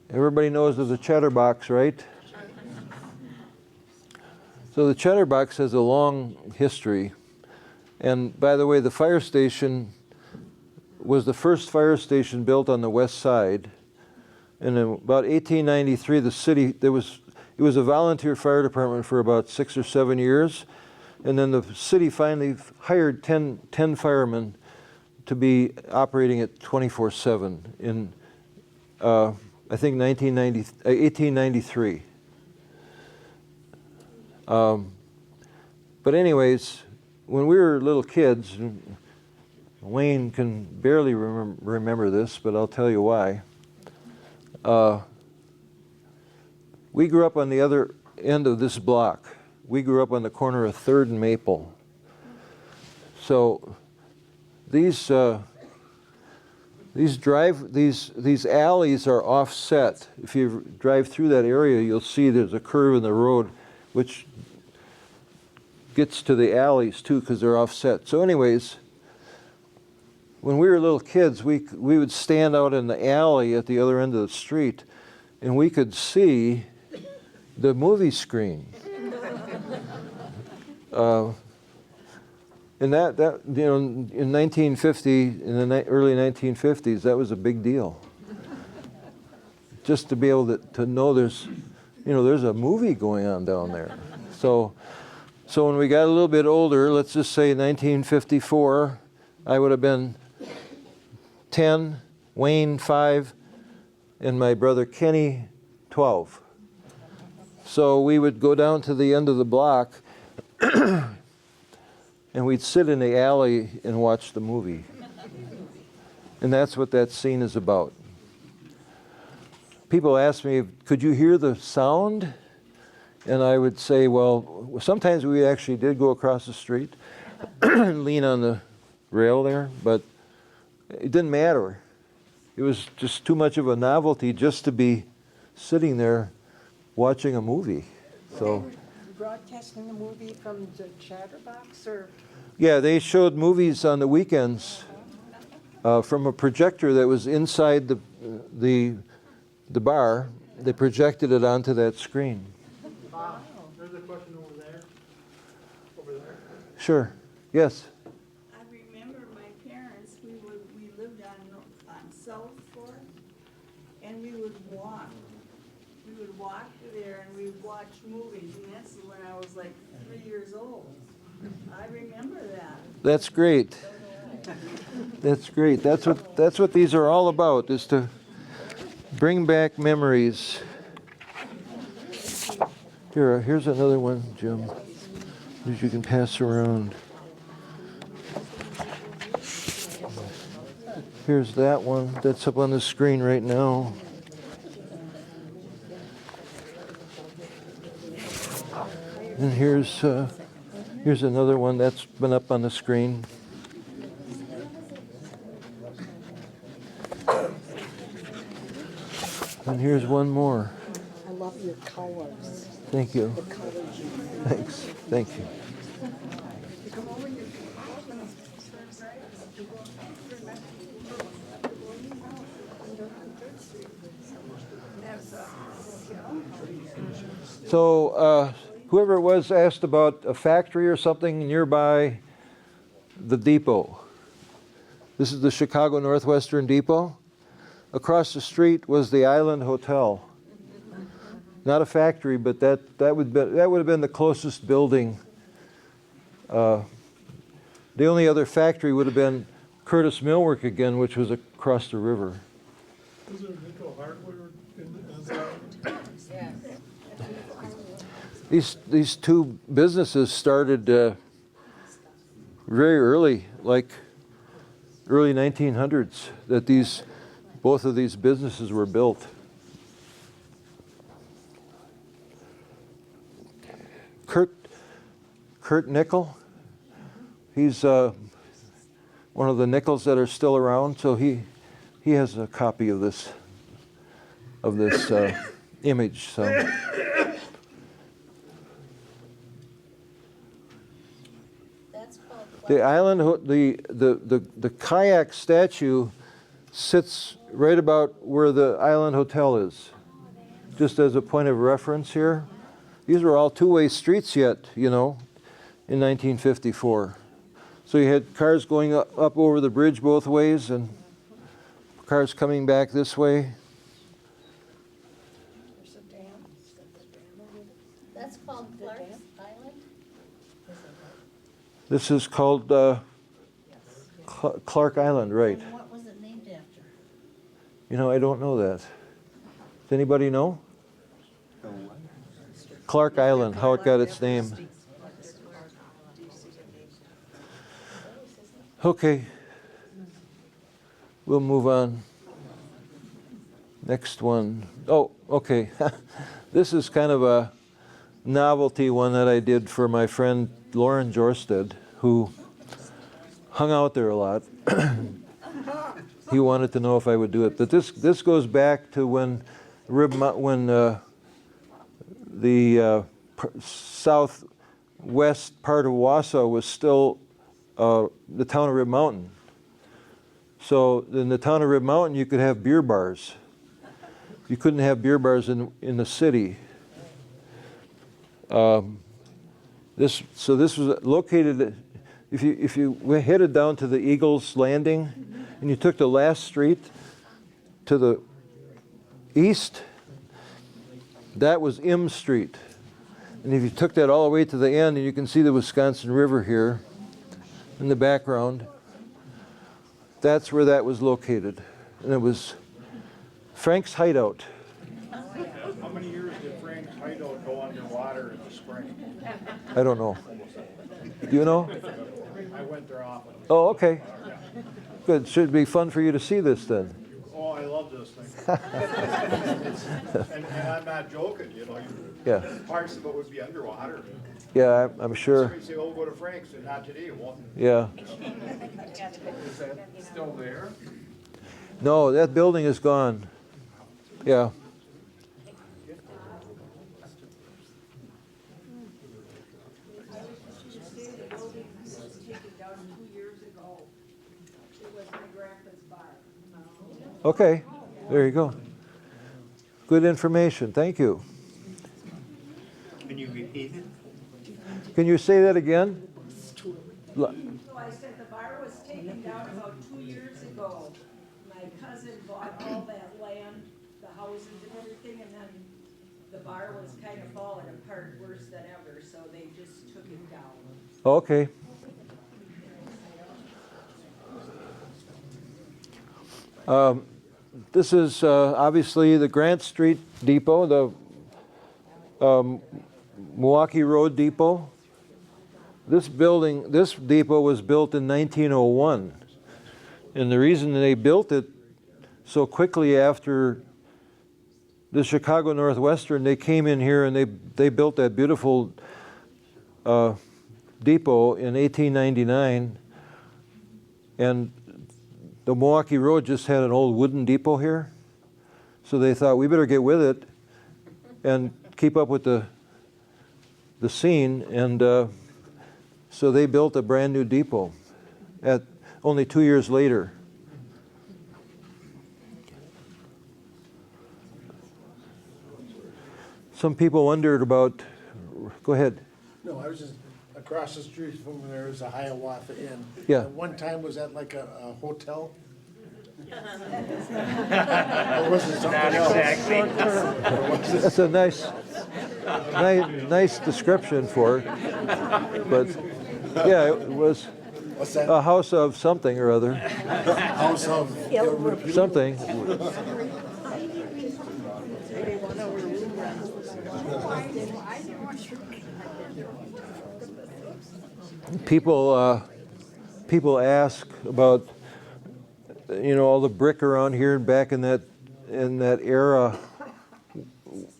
everybody knows of the Chatterbox, right? So the Chatterbox has a long history, and by the way, the fire station was the first fire station built on the west side, and in about 1893, the city it was a volunteer fire department for about 6 or 7 years, and then the city finally hired 10 firemen to be operating it 24/7 in, I think, 1893. But anyways, when we were little kids, Wayne can barely remember this, but I'll tell you why. We grew up on the other end of this block. We grew up on the corner of 3rd and Maple. So these alleys are offset. If you drive through that area, you'll see there's a curve in the road which gets to the alleys too because they're offset. So anyways, when we were little kids, we would stand out in the alley at the other end of the street, and we could see the movie screen. And that you know, in 1950, in the early 1950s, that was a big deal. Just to be able to know there's a movie going on down there. So when we got a little bit older, let's just say 1954, I would have been 10, Wayne 5, and my brother Kenny 12. So we would go down to the end of the block and we'd sit in the alley and watch the movie. And that's what that scene is about. People ask me, could you hear the sound? And I would say, well, sometimes we actually did go across the street and lean on the rail there, but it didn't matter. It was just too much of a novelty just to be sitting there watching a movie. So, Broadcasting the movie from the chatterbox, or? Yeah, they showed movies on the weekends from a projector that was inside the bar. They projected it onto that screen. Bob, there's a question over there. Over there. Sure. Yes. I remember my parents, we lived on South Fork, and we would walk. We would walk there and we would watch movies, and that's when I was like 3 years old. I remember that. That's great. That's great. That's what these are all about, is to bring back memories. Here's another one, Jim, that you can pass around. Here's that one that's up on the screen right now. And here's another one that's been up on the screen. And here's one more. I love your colors. Thank you. The colors you use. Thanks. Thank you. So whoever it was asked about a factory or something nearby the depot. This is the Chicago Northwestern Depot. Across the street was the Island Hotel. Not a factory, but that would have been the closest building. The only other factory would have been Curtis Millwork again, which was across the river. Is there nickel hardware in Yes. These two businesses started very early, like early 1900s, that both of these businesses were built. Kurt Nickel, he's one of the Nickels that are still around, so he has a copy of this image. So. That's called The island, the kayak statue sits right about where the Island Hotel is. Just as a point of reference here, these were all two-way streets yet, in 1954. So you had cars going up over the bridge both ways and cars coming back this way. There's a dam. That's called Clark's Island? This is called Clark Island, right? And what was it named after? I don't know that. Does anybody know? Clark Island, how it got its name. Okay. We'll move on. Next one. Oh, okay. This is kind of a novelty one that I did for my friend Lauren Jorsted, who hung out there a lot. He wanted to know if I would do it. But this goes back to when the southwest part of Wausau was still the town of Rib Mountain. So in the town of Rib Mountain, you could have beer bars. You couldn't have beer bars in the city. This was located, if you headed down to the Eagles Landing and you took the last street to the east, that was M Street. And if you took that all the way to the end, and you can see the Wisconsin River here in the background, that's where that was located. And it was Frank's Hideout. How many years did Frank's Hideout go underwater in the spring? I don't know. Do you know? I went there often. Oh, okay. Good. Should be fun for you to see this then. Oh, I love this thing. And I'm not joking, you know. Yeah. Parts of it would be underwater. Yeah, I'm sure. Somebody say, oh, go to Frank's, and not today, it won't. Yeah. Is that still there? No, that building is gone. Yeah. Okay, there you go. Good information. Thank you. Can you repeat it? Can you say that again? So I said the bar was taken down about 2 years ago. My cousin bought all that land, the houses and everything, and then the bar was kind of falling apart worse than ever, so they just took it down. Okay. This is obviously the Grant Street Depot, the Milwaukee Road Depot. This depot was built in 1901. And the reason they built it so quickly after the Chicago Northwestern, they came in here and they built that beautiful depot in 1899. And the Milwaukee Road just had an old wooden depot here. So they thought, we better get with it and keep up with the scene. And so they built a brand new depot at only 2 years later. Some people wondered about, go ahead. No, I was just, across the street from there is a Hiawatha Inn. Yeah. At one time, was that like a hotel? Or was it something else? That's a nice description for it. But yeah, it was What's that? a house of something or other. House of Something. People ask about, all the brick around here back in that era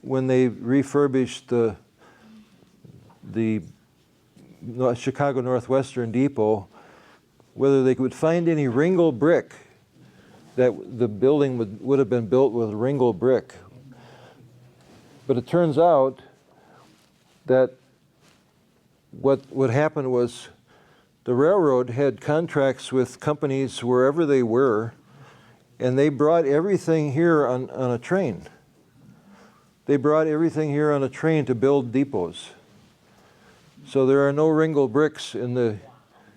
when they refurbished the Chicago Northwestern Depot, whether they could find any Ringgold brick, that the building would have been built with Ringgold brick. But it turns out that what happened was the railroad had contracts with companies wherever they were, and they brought everything here on a train. They brought everything here on a train to build depots. So there are no Ringgold bricks in the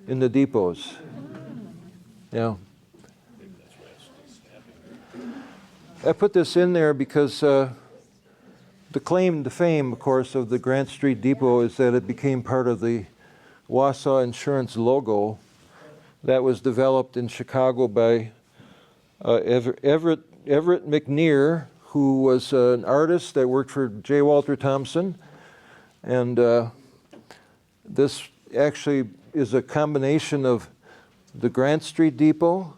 depots. Yeah. I put this in there because the claim to fame, of course, of the Grant Street Depot is that it became part of the Wausau Insurance logo that was developed in Chicago by Everett McNear, who was an artist that worked for J. Walter Thompson. And this actually is a combination of the Grant Street Depot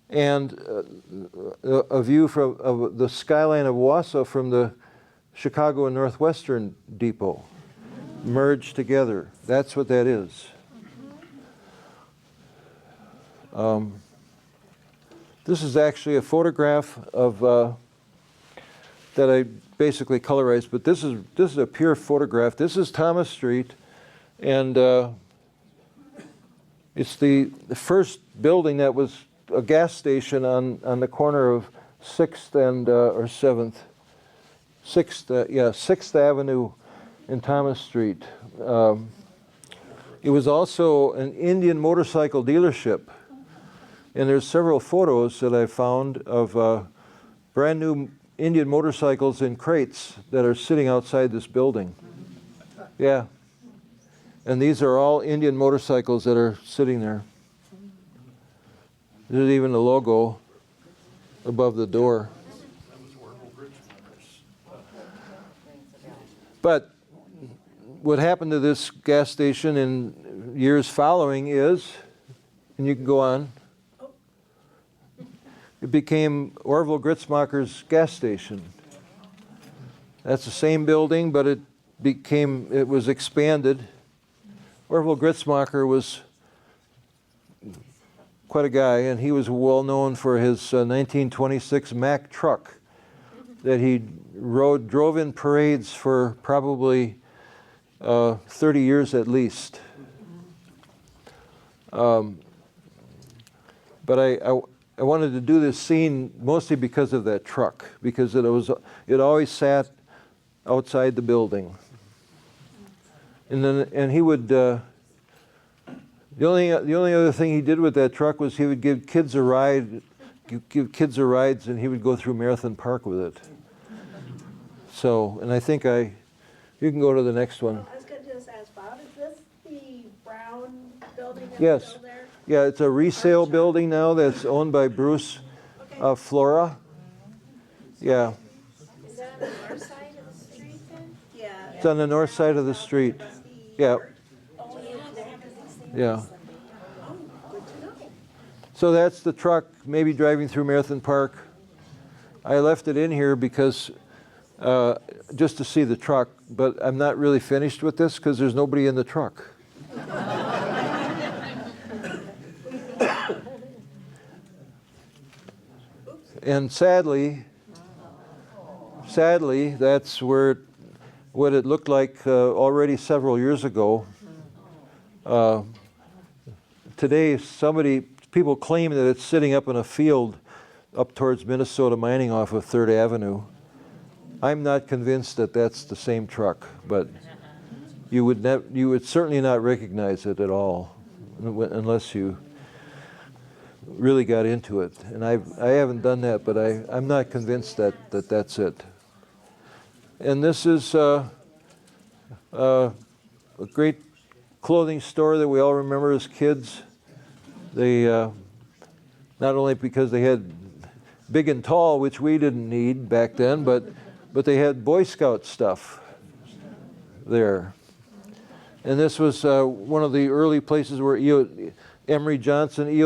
and a view of the skyline of Wausau from the Chicago and Northwestern Depot merged together. That's what that is. This is actually a photograph of that I basically colorized, but this is a pure photograph. This is Thomas Street, and it's the first building that was a gas station on the corner of 6th and, or 7th. 6th Avenue and Thomas Street. It was also an Indian motorcycle dealership. And there's several photos that I found of brand new Indian motorcycles in crates that are sitting outside this building. Yeah. And these are all Indian motorcycles that are sitting there. There's even a logo above the door. But what happened to this gas station in years following is, and you can go on, it became Orville Gritzmacher's gas station. That's the same building, but it was expanded. Orville Gritzmacher was quite a guy, and he was well known for his 1926 Mack truck that he drove in parades for probably 30 years at least. But I wanted to do this scene mostly because of that truck, because it always sat outside the building. And he would, the only other thing he did with that truck was he would give kids a ride, and he would go through Marathon Park with it. So, and I think you can go to the next one. I was going to just ask Bob, is this the brown building that's Yes. still there? Yeah, it's a resale building now that's owned by Bruce Flora. Yeah. Is that on the north side of the street then? Yeah. It's on the north side of the street. Yeah. Oh, yeah, they have these things. Yeah. Oh, good to know. So that's the truck, maybe driving through Marathon Park. I left it in here because just to see the truck, but I'm not really finished with this because there's nobody in the truck. And sadly, that's what it looked like already several years ago. Today, people claim that it's sitting up in a field up towards Minnesota Mining off of 3rd Avenue. I'm not convinced that that's the same truck, but you would certainly not recognize it at all unless you really got into it. And I haven't done that, but I'm not convinced that that's it. And this is a great clothing store that we all remember as kids. They, not only because they had big and tall, which we didn't need back then, but they had Boy Scout stuff there. And this was one of the early places where E.O.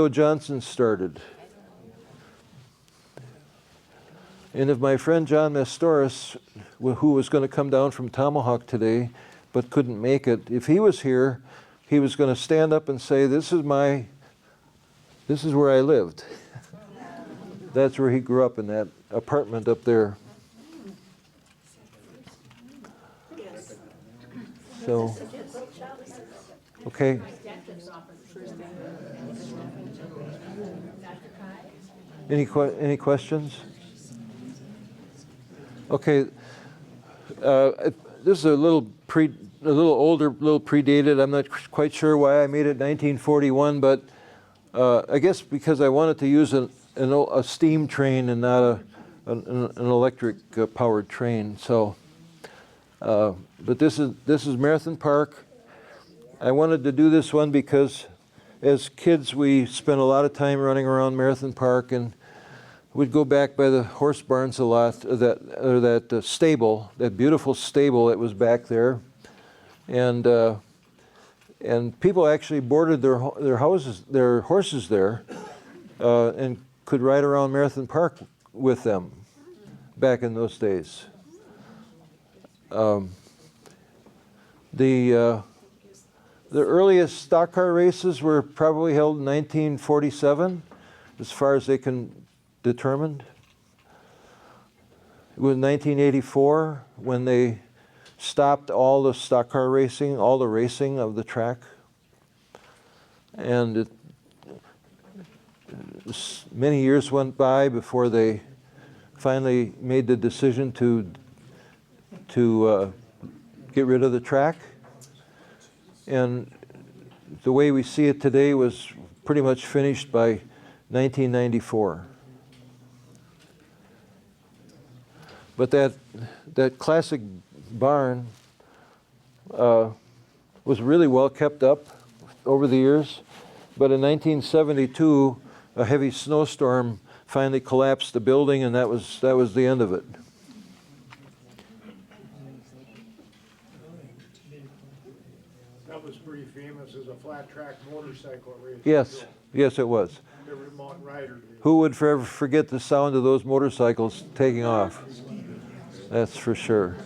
Johnson started. And if my friend John Mastoris, who was going to come down from Tomahawk today but couldn't make it, if he was here, he was going to stand up and say, this is where I lived. That's where he grew up, in that apartment up there. Yes. So, okay. Any questions? Okay. This is a little older, predated. I'm not quite sure why I made it 1941, but I guess because I wanted to use a steam train and not an electric powered train. So, but this is Marathon Park. I wanted to do this one because as kids we spent a lot of time running around Marathon Park, and we'd go back by the horse barns a lot, that stable, that beautiful stable that was back there, and people actually boarded their horses there, and could ride around Marathon Park with them back in those days. The earliest stock car races were probably held in 1947, as far as they can determine. It was 1984 when they stopped all the stock car racing, all the racing of the track. And many years went by before they finally made the decision to get rid of the track. And the way we see it today was pretty much finished by 1994. But that classic barn was really well kept up over the years. But in 1972, a heavy snowstorm finally collapsed the building, and that was the end of it. That was pretty famous as a flat track motorcycle race. Yes, yes, it was. Every mountain rider did. Who would forever forget the sound of those motorcycles taking off? That's for sure.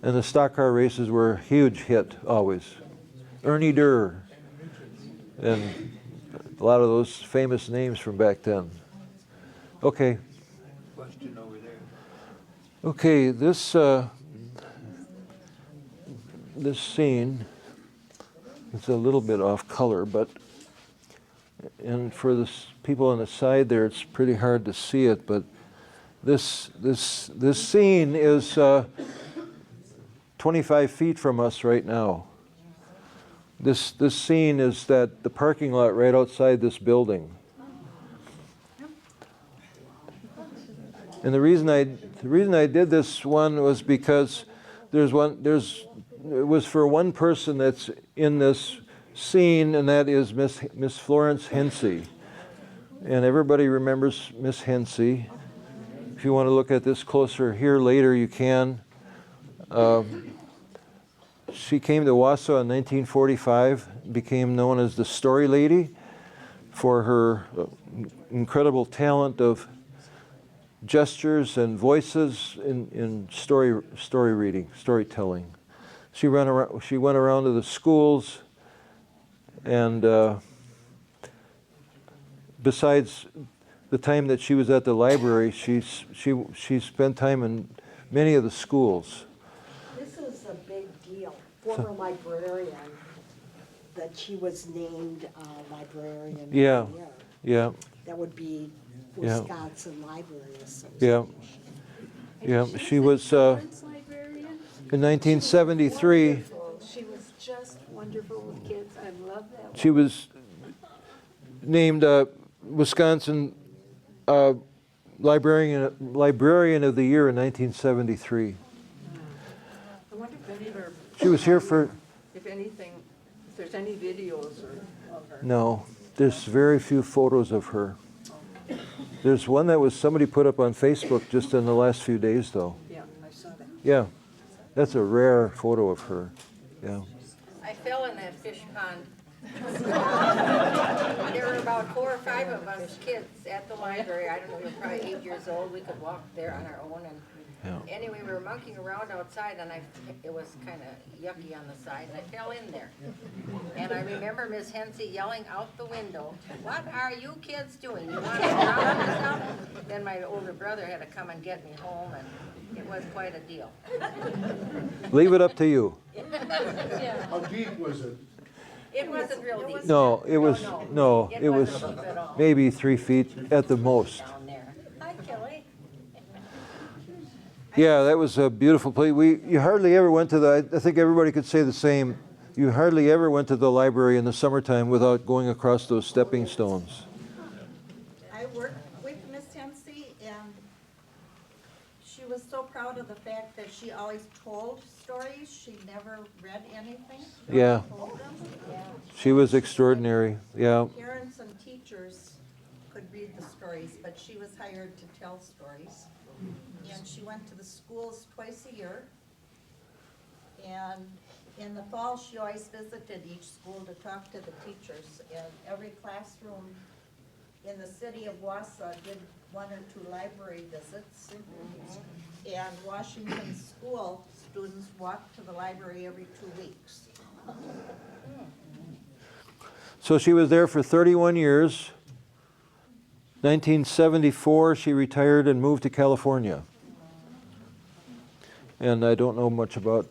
And the stock car races were a huge hit always. Ernie Durr, and a lot of those famous names from back then. Okay. Question over there. Okay, this scene is a little bit off color, but and for the people on the side there, it's pretty hard to see it. But this scene is 25 feet from us right now. This scene is the parking lot right outside this building. And the reason I did this one was because it was for one person that's in this scene, and that is Miss Florence Hensey. And everybody remembers Miss Hensey. If you want to look at this closer here later, you can. She came to Wausau in 1945, became known as the Story Lady for her incredible talent of gestures and voices in story reading, storytelling. She went around to the schools, and besides the time that she was at the library, she spent time in many of the schools. This is a big deal. Former librarian, that she was named librarian of the Yeah, year. yeah. That would be Yeah. Wisconsin Library Association. Yeah, yeah. She was in 1973. Wonderful. She was just wonderful with kids. I love that. She was named Wisconsin Librarian of the Year in 1973. I wonder if any of her. She was here for. If anything, if there's any videos of her. No, there's very few photos of her. There's one that was somebody put up on Facebook just in the last few days, though. Yeah, I saw that. Yeah, that's a rare photo of her. Yeah. I fell in that fish pond. There were about 4 or 5 of us kids at the library. I don't know, we were probably 8 years old. We could walk there on our own. And anyway, we were monkeying around outside, and it was kind of yucky on the side, and I fell in there. And I remember Miss Hensey yelling out the window, "What are you kids doing? You want to drown yourself?" Then my older brother had to come and get me home, and it was quite a deal. Leave it up to you. How deep was it? It wasn't real deep. No, it was no, it was wasn't deep at all. maybe 3 feet at the most. Down there. Hi, Kelly. Yeah, that was a beautiful place. You hardly ever went to I think everybody could say the same. You hardly ever went to the library in the summertime without going across those stepping stones. I worked with Miss Hensey, and she was so proud of the fact that she always told stories. She never read anything. She Yeah. told them. She was extraordinary. Yeah. Parents and teachers could read the stories, but she was hired to tell stories. And she went to the schools twice a year. And in the fall, she always visited each school to talk to the teachers. And every classroom in the city of Wausau did 1 or 2 library visits. And Washington School students walked to the library every 2 weeks. So she was there for 31 years. 1974, she retired and moved to California. And I don't know much about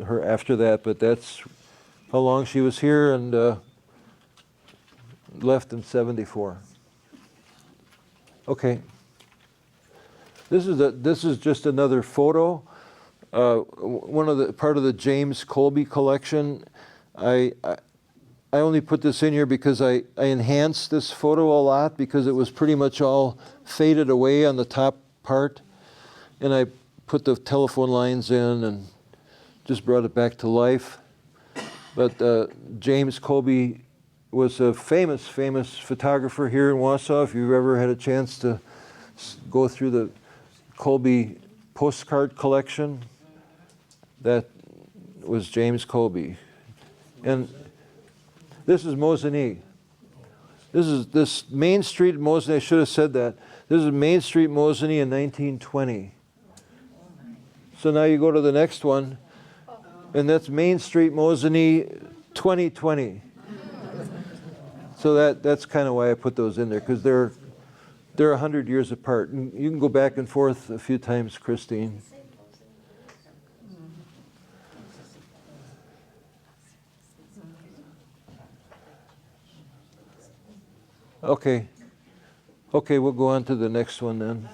her after that, but that's how long she was here. And left in 74. Okay. This is just another photo. Part of the James Colby collection. I only put this in here because I enhanced this photo a lot because it was pretty much all faded away on the top part. And I put the telephone lines in and just brought it back to life. But James Colby was a famous photographer here in Wausau. If you've ever had a chance to go through the Colby postcard collection, that was James Colby. And this is Mosinee. This Main Street Mosinee, I should have said that. This is Main Street Mosinee in 1920. So now you go to the next one, and that's Main Street Mosinee 2020. So that's kind of why I put those in there, because they're 100 years apart. And you can go back and forth a few times, Christine. Okay. Okay, we'll go on to the next one then.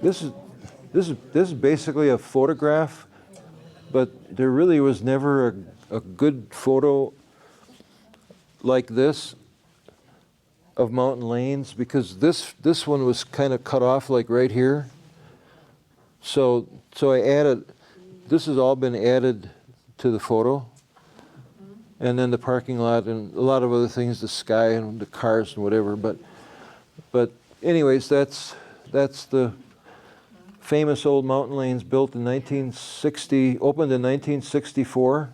This is basically a photograph, but there really was never a good photo like this of Mountain Lanes, because this one was kind of cut off like right here. So I added, this has all been added to the photo. And then the parking lot and a lot of other things, the sky and the cars and whatever. But anyways, that's the famous old Mountain Lanes, built in 1960, opened in 1964.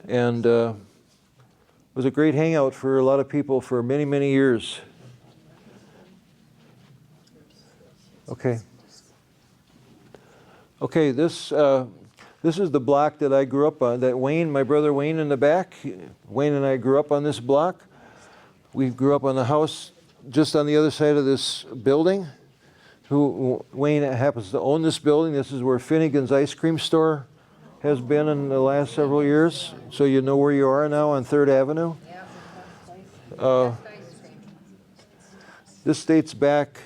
And was a great hangout for a lot of people for many, many years. Okay. Okay, this is the block that I grew up on, that Wayne, my brother Wayne in the back, Wayne and I grew up on this block. We grew up on the house just on the other side of this building. Wayne happens to own this building. This is where Finnegan's Ice Cream Store has been in the last several years. So you know where you are now on 3rd Avenue. This dates back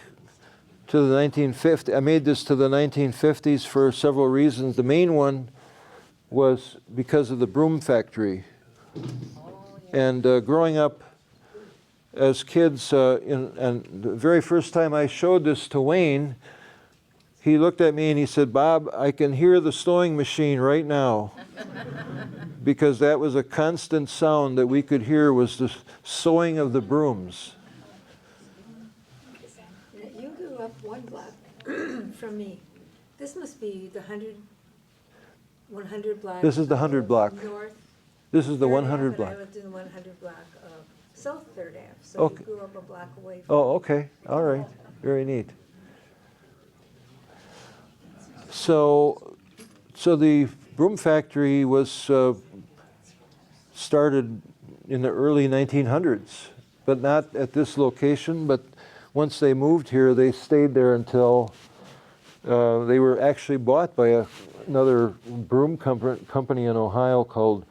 to the 1950s. I made this to the 1950s for several reasons. The main one was because of the broom factory. And growing up as kids, and the very first time I showed this to Wayne, he looked at me and he said, "Bob, I can hear the sewing machine right now." Because that was a constant sound that we could hear, was the sewing of the brooms. You grew up one block from me. This must be the 100 block. This is the 100 block. North. This is the 3rd 100 Ave, block. And I lived in the 100 block of South 3rd Ave. So Okay. you grew up a block away from Oh, okay. All right. Very neat. So the broom factory was started in the early 1900s, but not at this location. But once they moved here, they stayed there until they were actually bought by another broom company in Ohio called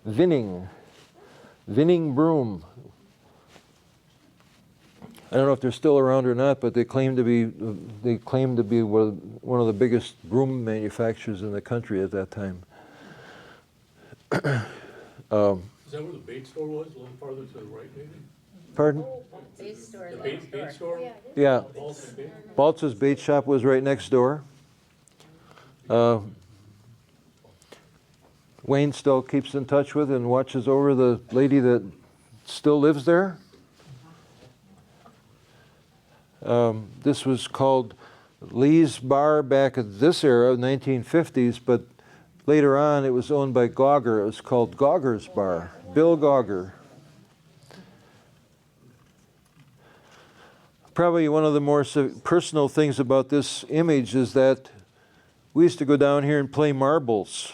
Vinning Broom. I don't know if they're still around or not, but they claim to be one of the biggest broom manufacturers in the country at that time. Is that where the bait store was, a little farther to the right, maybe? Pardon? Bait store. The bait store? Yeah. Baltz's Bait? Baltz's bait shop was right next door. Wayne still keeps in touch with and watches over the lady that still lives there. This was called Lee's Bar back at this era, 1950s, but later on it was owned by Gauger. It was called Gauger's Bar, Bill Gauger. Probably one of the more personal things about this image is that we used to go down here and play marbles.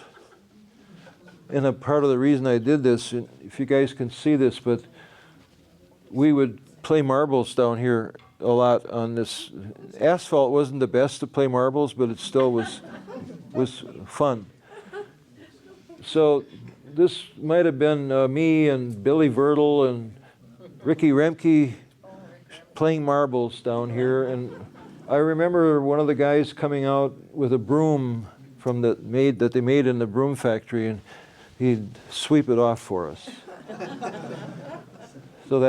And a part of the reason I did this, if you guys can see this, but we would play marbles down here a lot on this. Asphalt wasn't the best to play marbles, but it still was fun. So this might have been me and Billy Vertle and Ricky Remke playing marbles down here. And I remember one of the guys coming out with a broom from that they made in the broom factory, and he'd sweep it off for us. So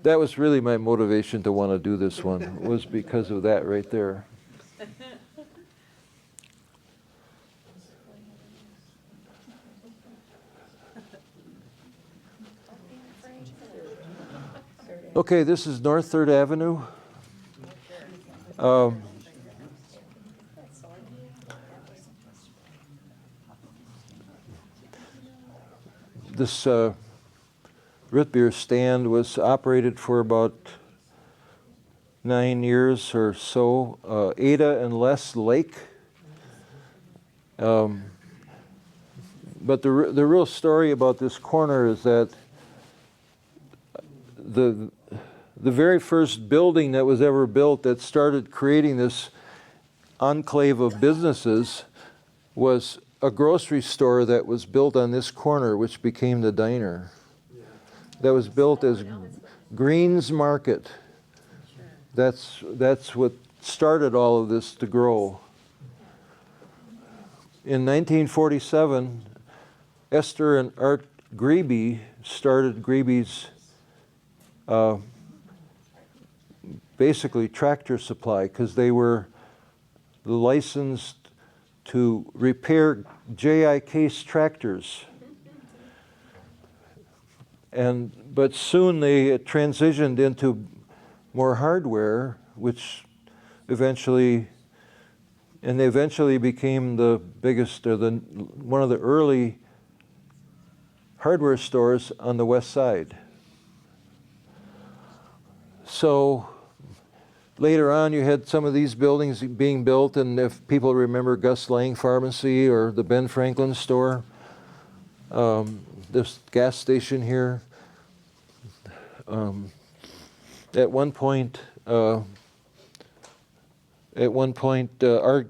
that was really my motivation to want to do this one, was because of that right there. Okay, this is North 3rd Avenue. This root beer stand was operated for about 9 years or so. Ada and Les Lake. But the real story about this corner is that the very first building that was ever built that started creating this enclave of businesses was a grocery store that was built on this corner, which became the diner. That was built as Green's Market. That's what started all of this to grow. In 1947, Esther and Art Grebe started Grebe's basically tractor supply, because they were licensed to repair J.I. Case tractors. But soon they transitioned into more hardware, which eventually became the biggest, or one of the early hardware stores on the west side. So later on, you had some of these buildings being built, and if people remember Gus Lang Pharmacy or the Ben Franklin store, this gas station here. At one point, Art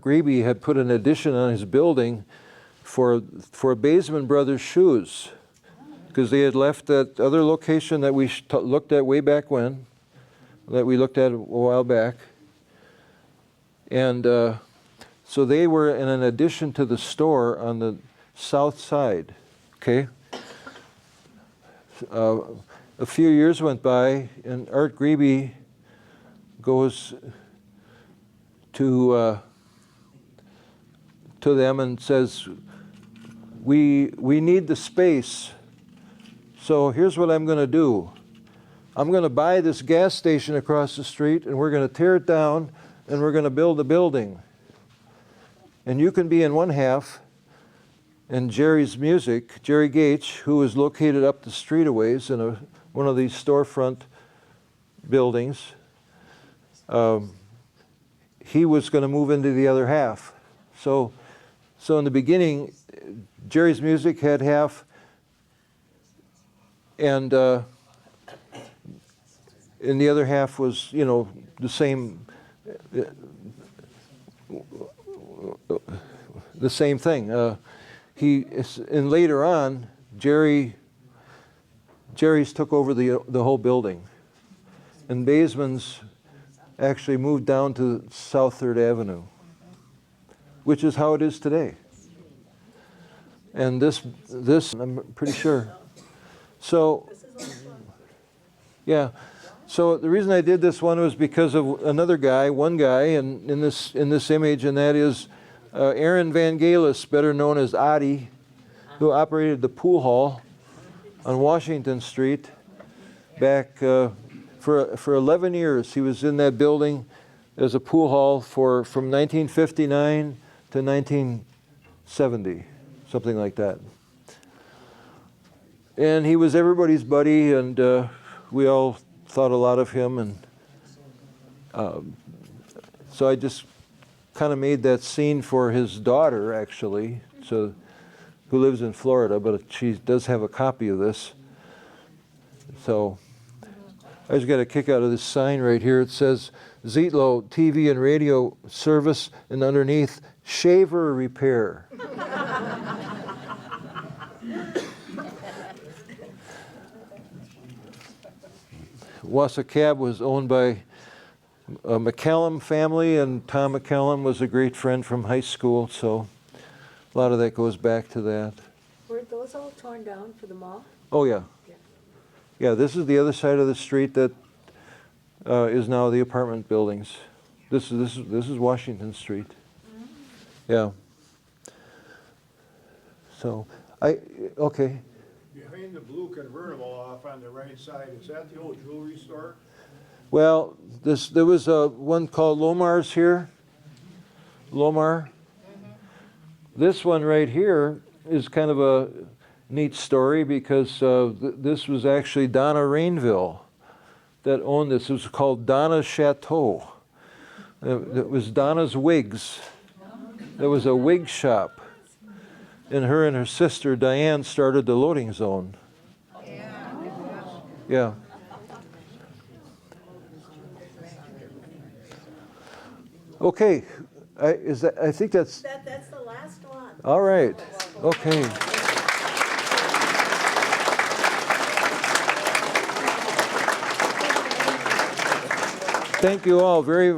Grebe had put an addition on his building for Baseman Brothers shoes, because they had left that other location that we looked at way back when, that we looked at a while back. And so they were in an addition to the store on the south side, okay? A few years went by, and Art Grebe goes to them and says, we need the space, so here's what I'm going to do. I'm going to buy this gas station across the street, and we're going to tear it down, and we're going to build a building. And you can be in one half, and Jerry's Music, Jerry Gates, who was located up the street a ways in one of these storefront buildings, he was going to move into the other half. So in the beginning, Jerry's Music had half, and in the other half was, the same thing. And later on, Jerry's took over the whole building, and Baseman's actually moved down to South 3rd Avenue, which is how it is today. And this I'm pretty sure. So, yeah. So the reason I did this one was because of one guy in this image, and that is Aaron Van Galis, better known as Adi, who operated the pool hall on Washington Street back for 11 years. He was in that building as a pool hall from 1959 to 1970, something like that. And he was everybody's buddy, and we all thought a lot of him, and so I just kind of made that scene for his daughter, actually, who lives in Florida, but she does have a copy of this. So I just got a kick out of this sign right here. It says Zietlow TV and radio service, and underneath, shaver repair. Wausau Cab was owned by a McCallum family, and Tom McCallum was a great friend from high school, so a lot of that goes back to that. Were those all torn down for the mall? Oh, yeah. Yeah, this is the other side of the street that is now the apartment buildings. This is Washington Street. Yeah. So, okay. Behind the blue convertible off on the right side, is that the old jewelry store? Well, there was one called Lomar's here. Lomar. This one right here is kind of a neat story because this was actually Donna Rainville that owned this. It was called Donna's Chateau. It was Donna's Wigs. There was a wig shop. And her and her sister Diane started the loading zone. Yeah. Okay, I think that's. That's the last one. All right. Okay. Thank you all very, very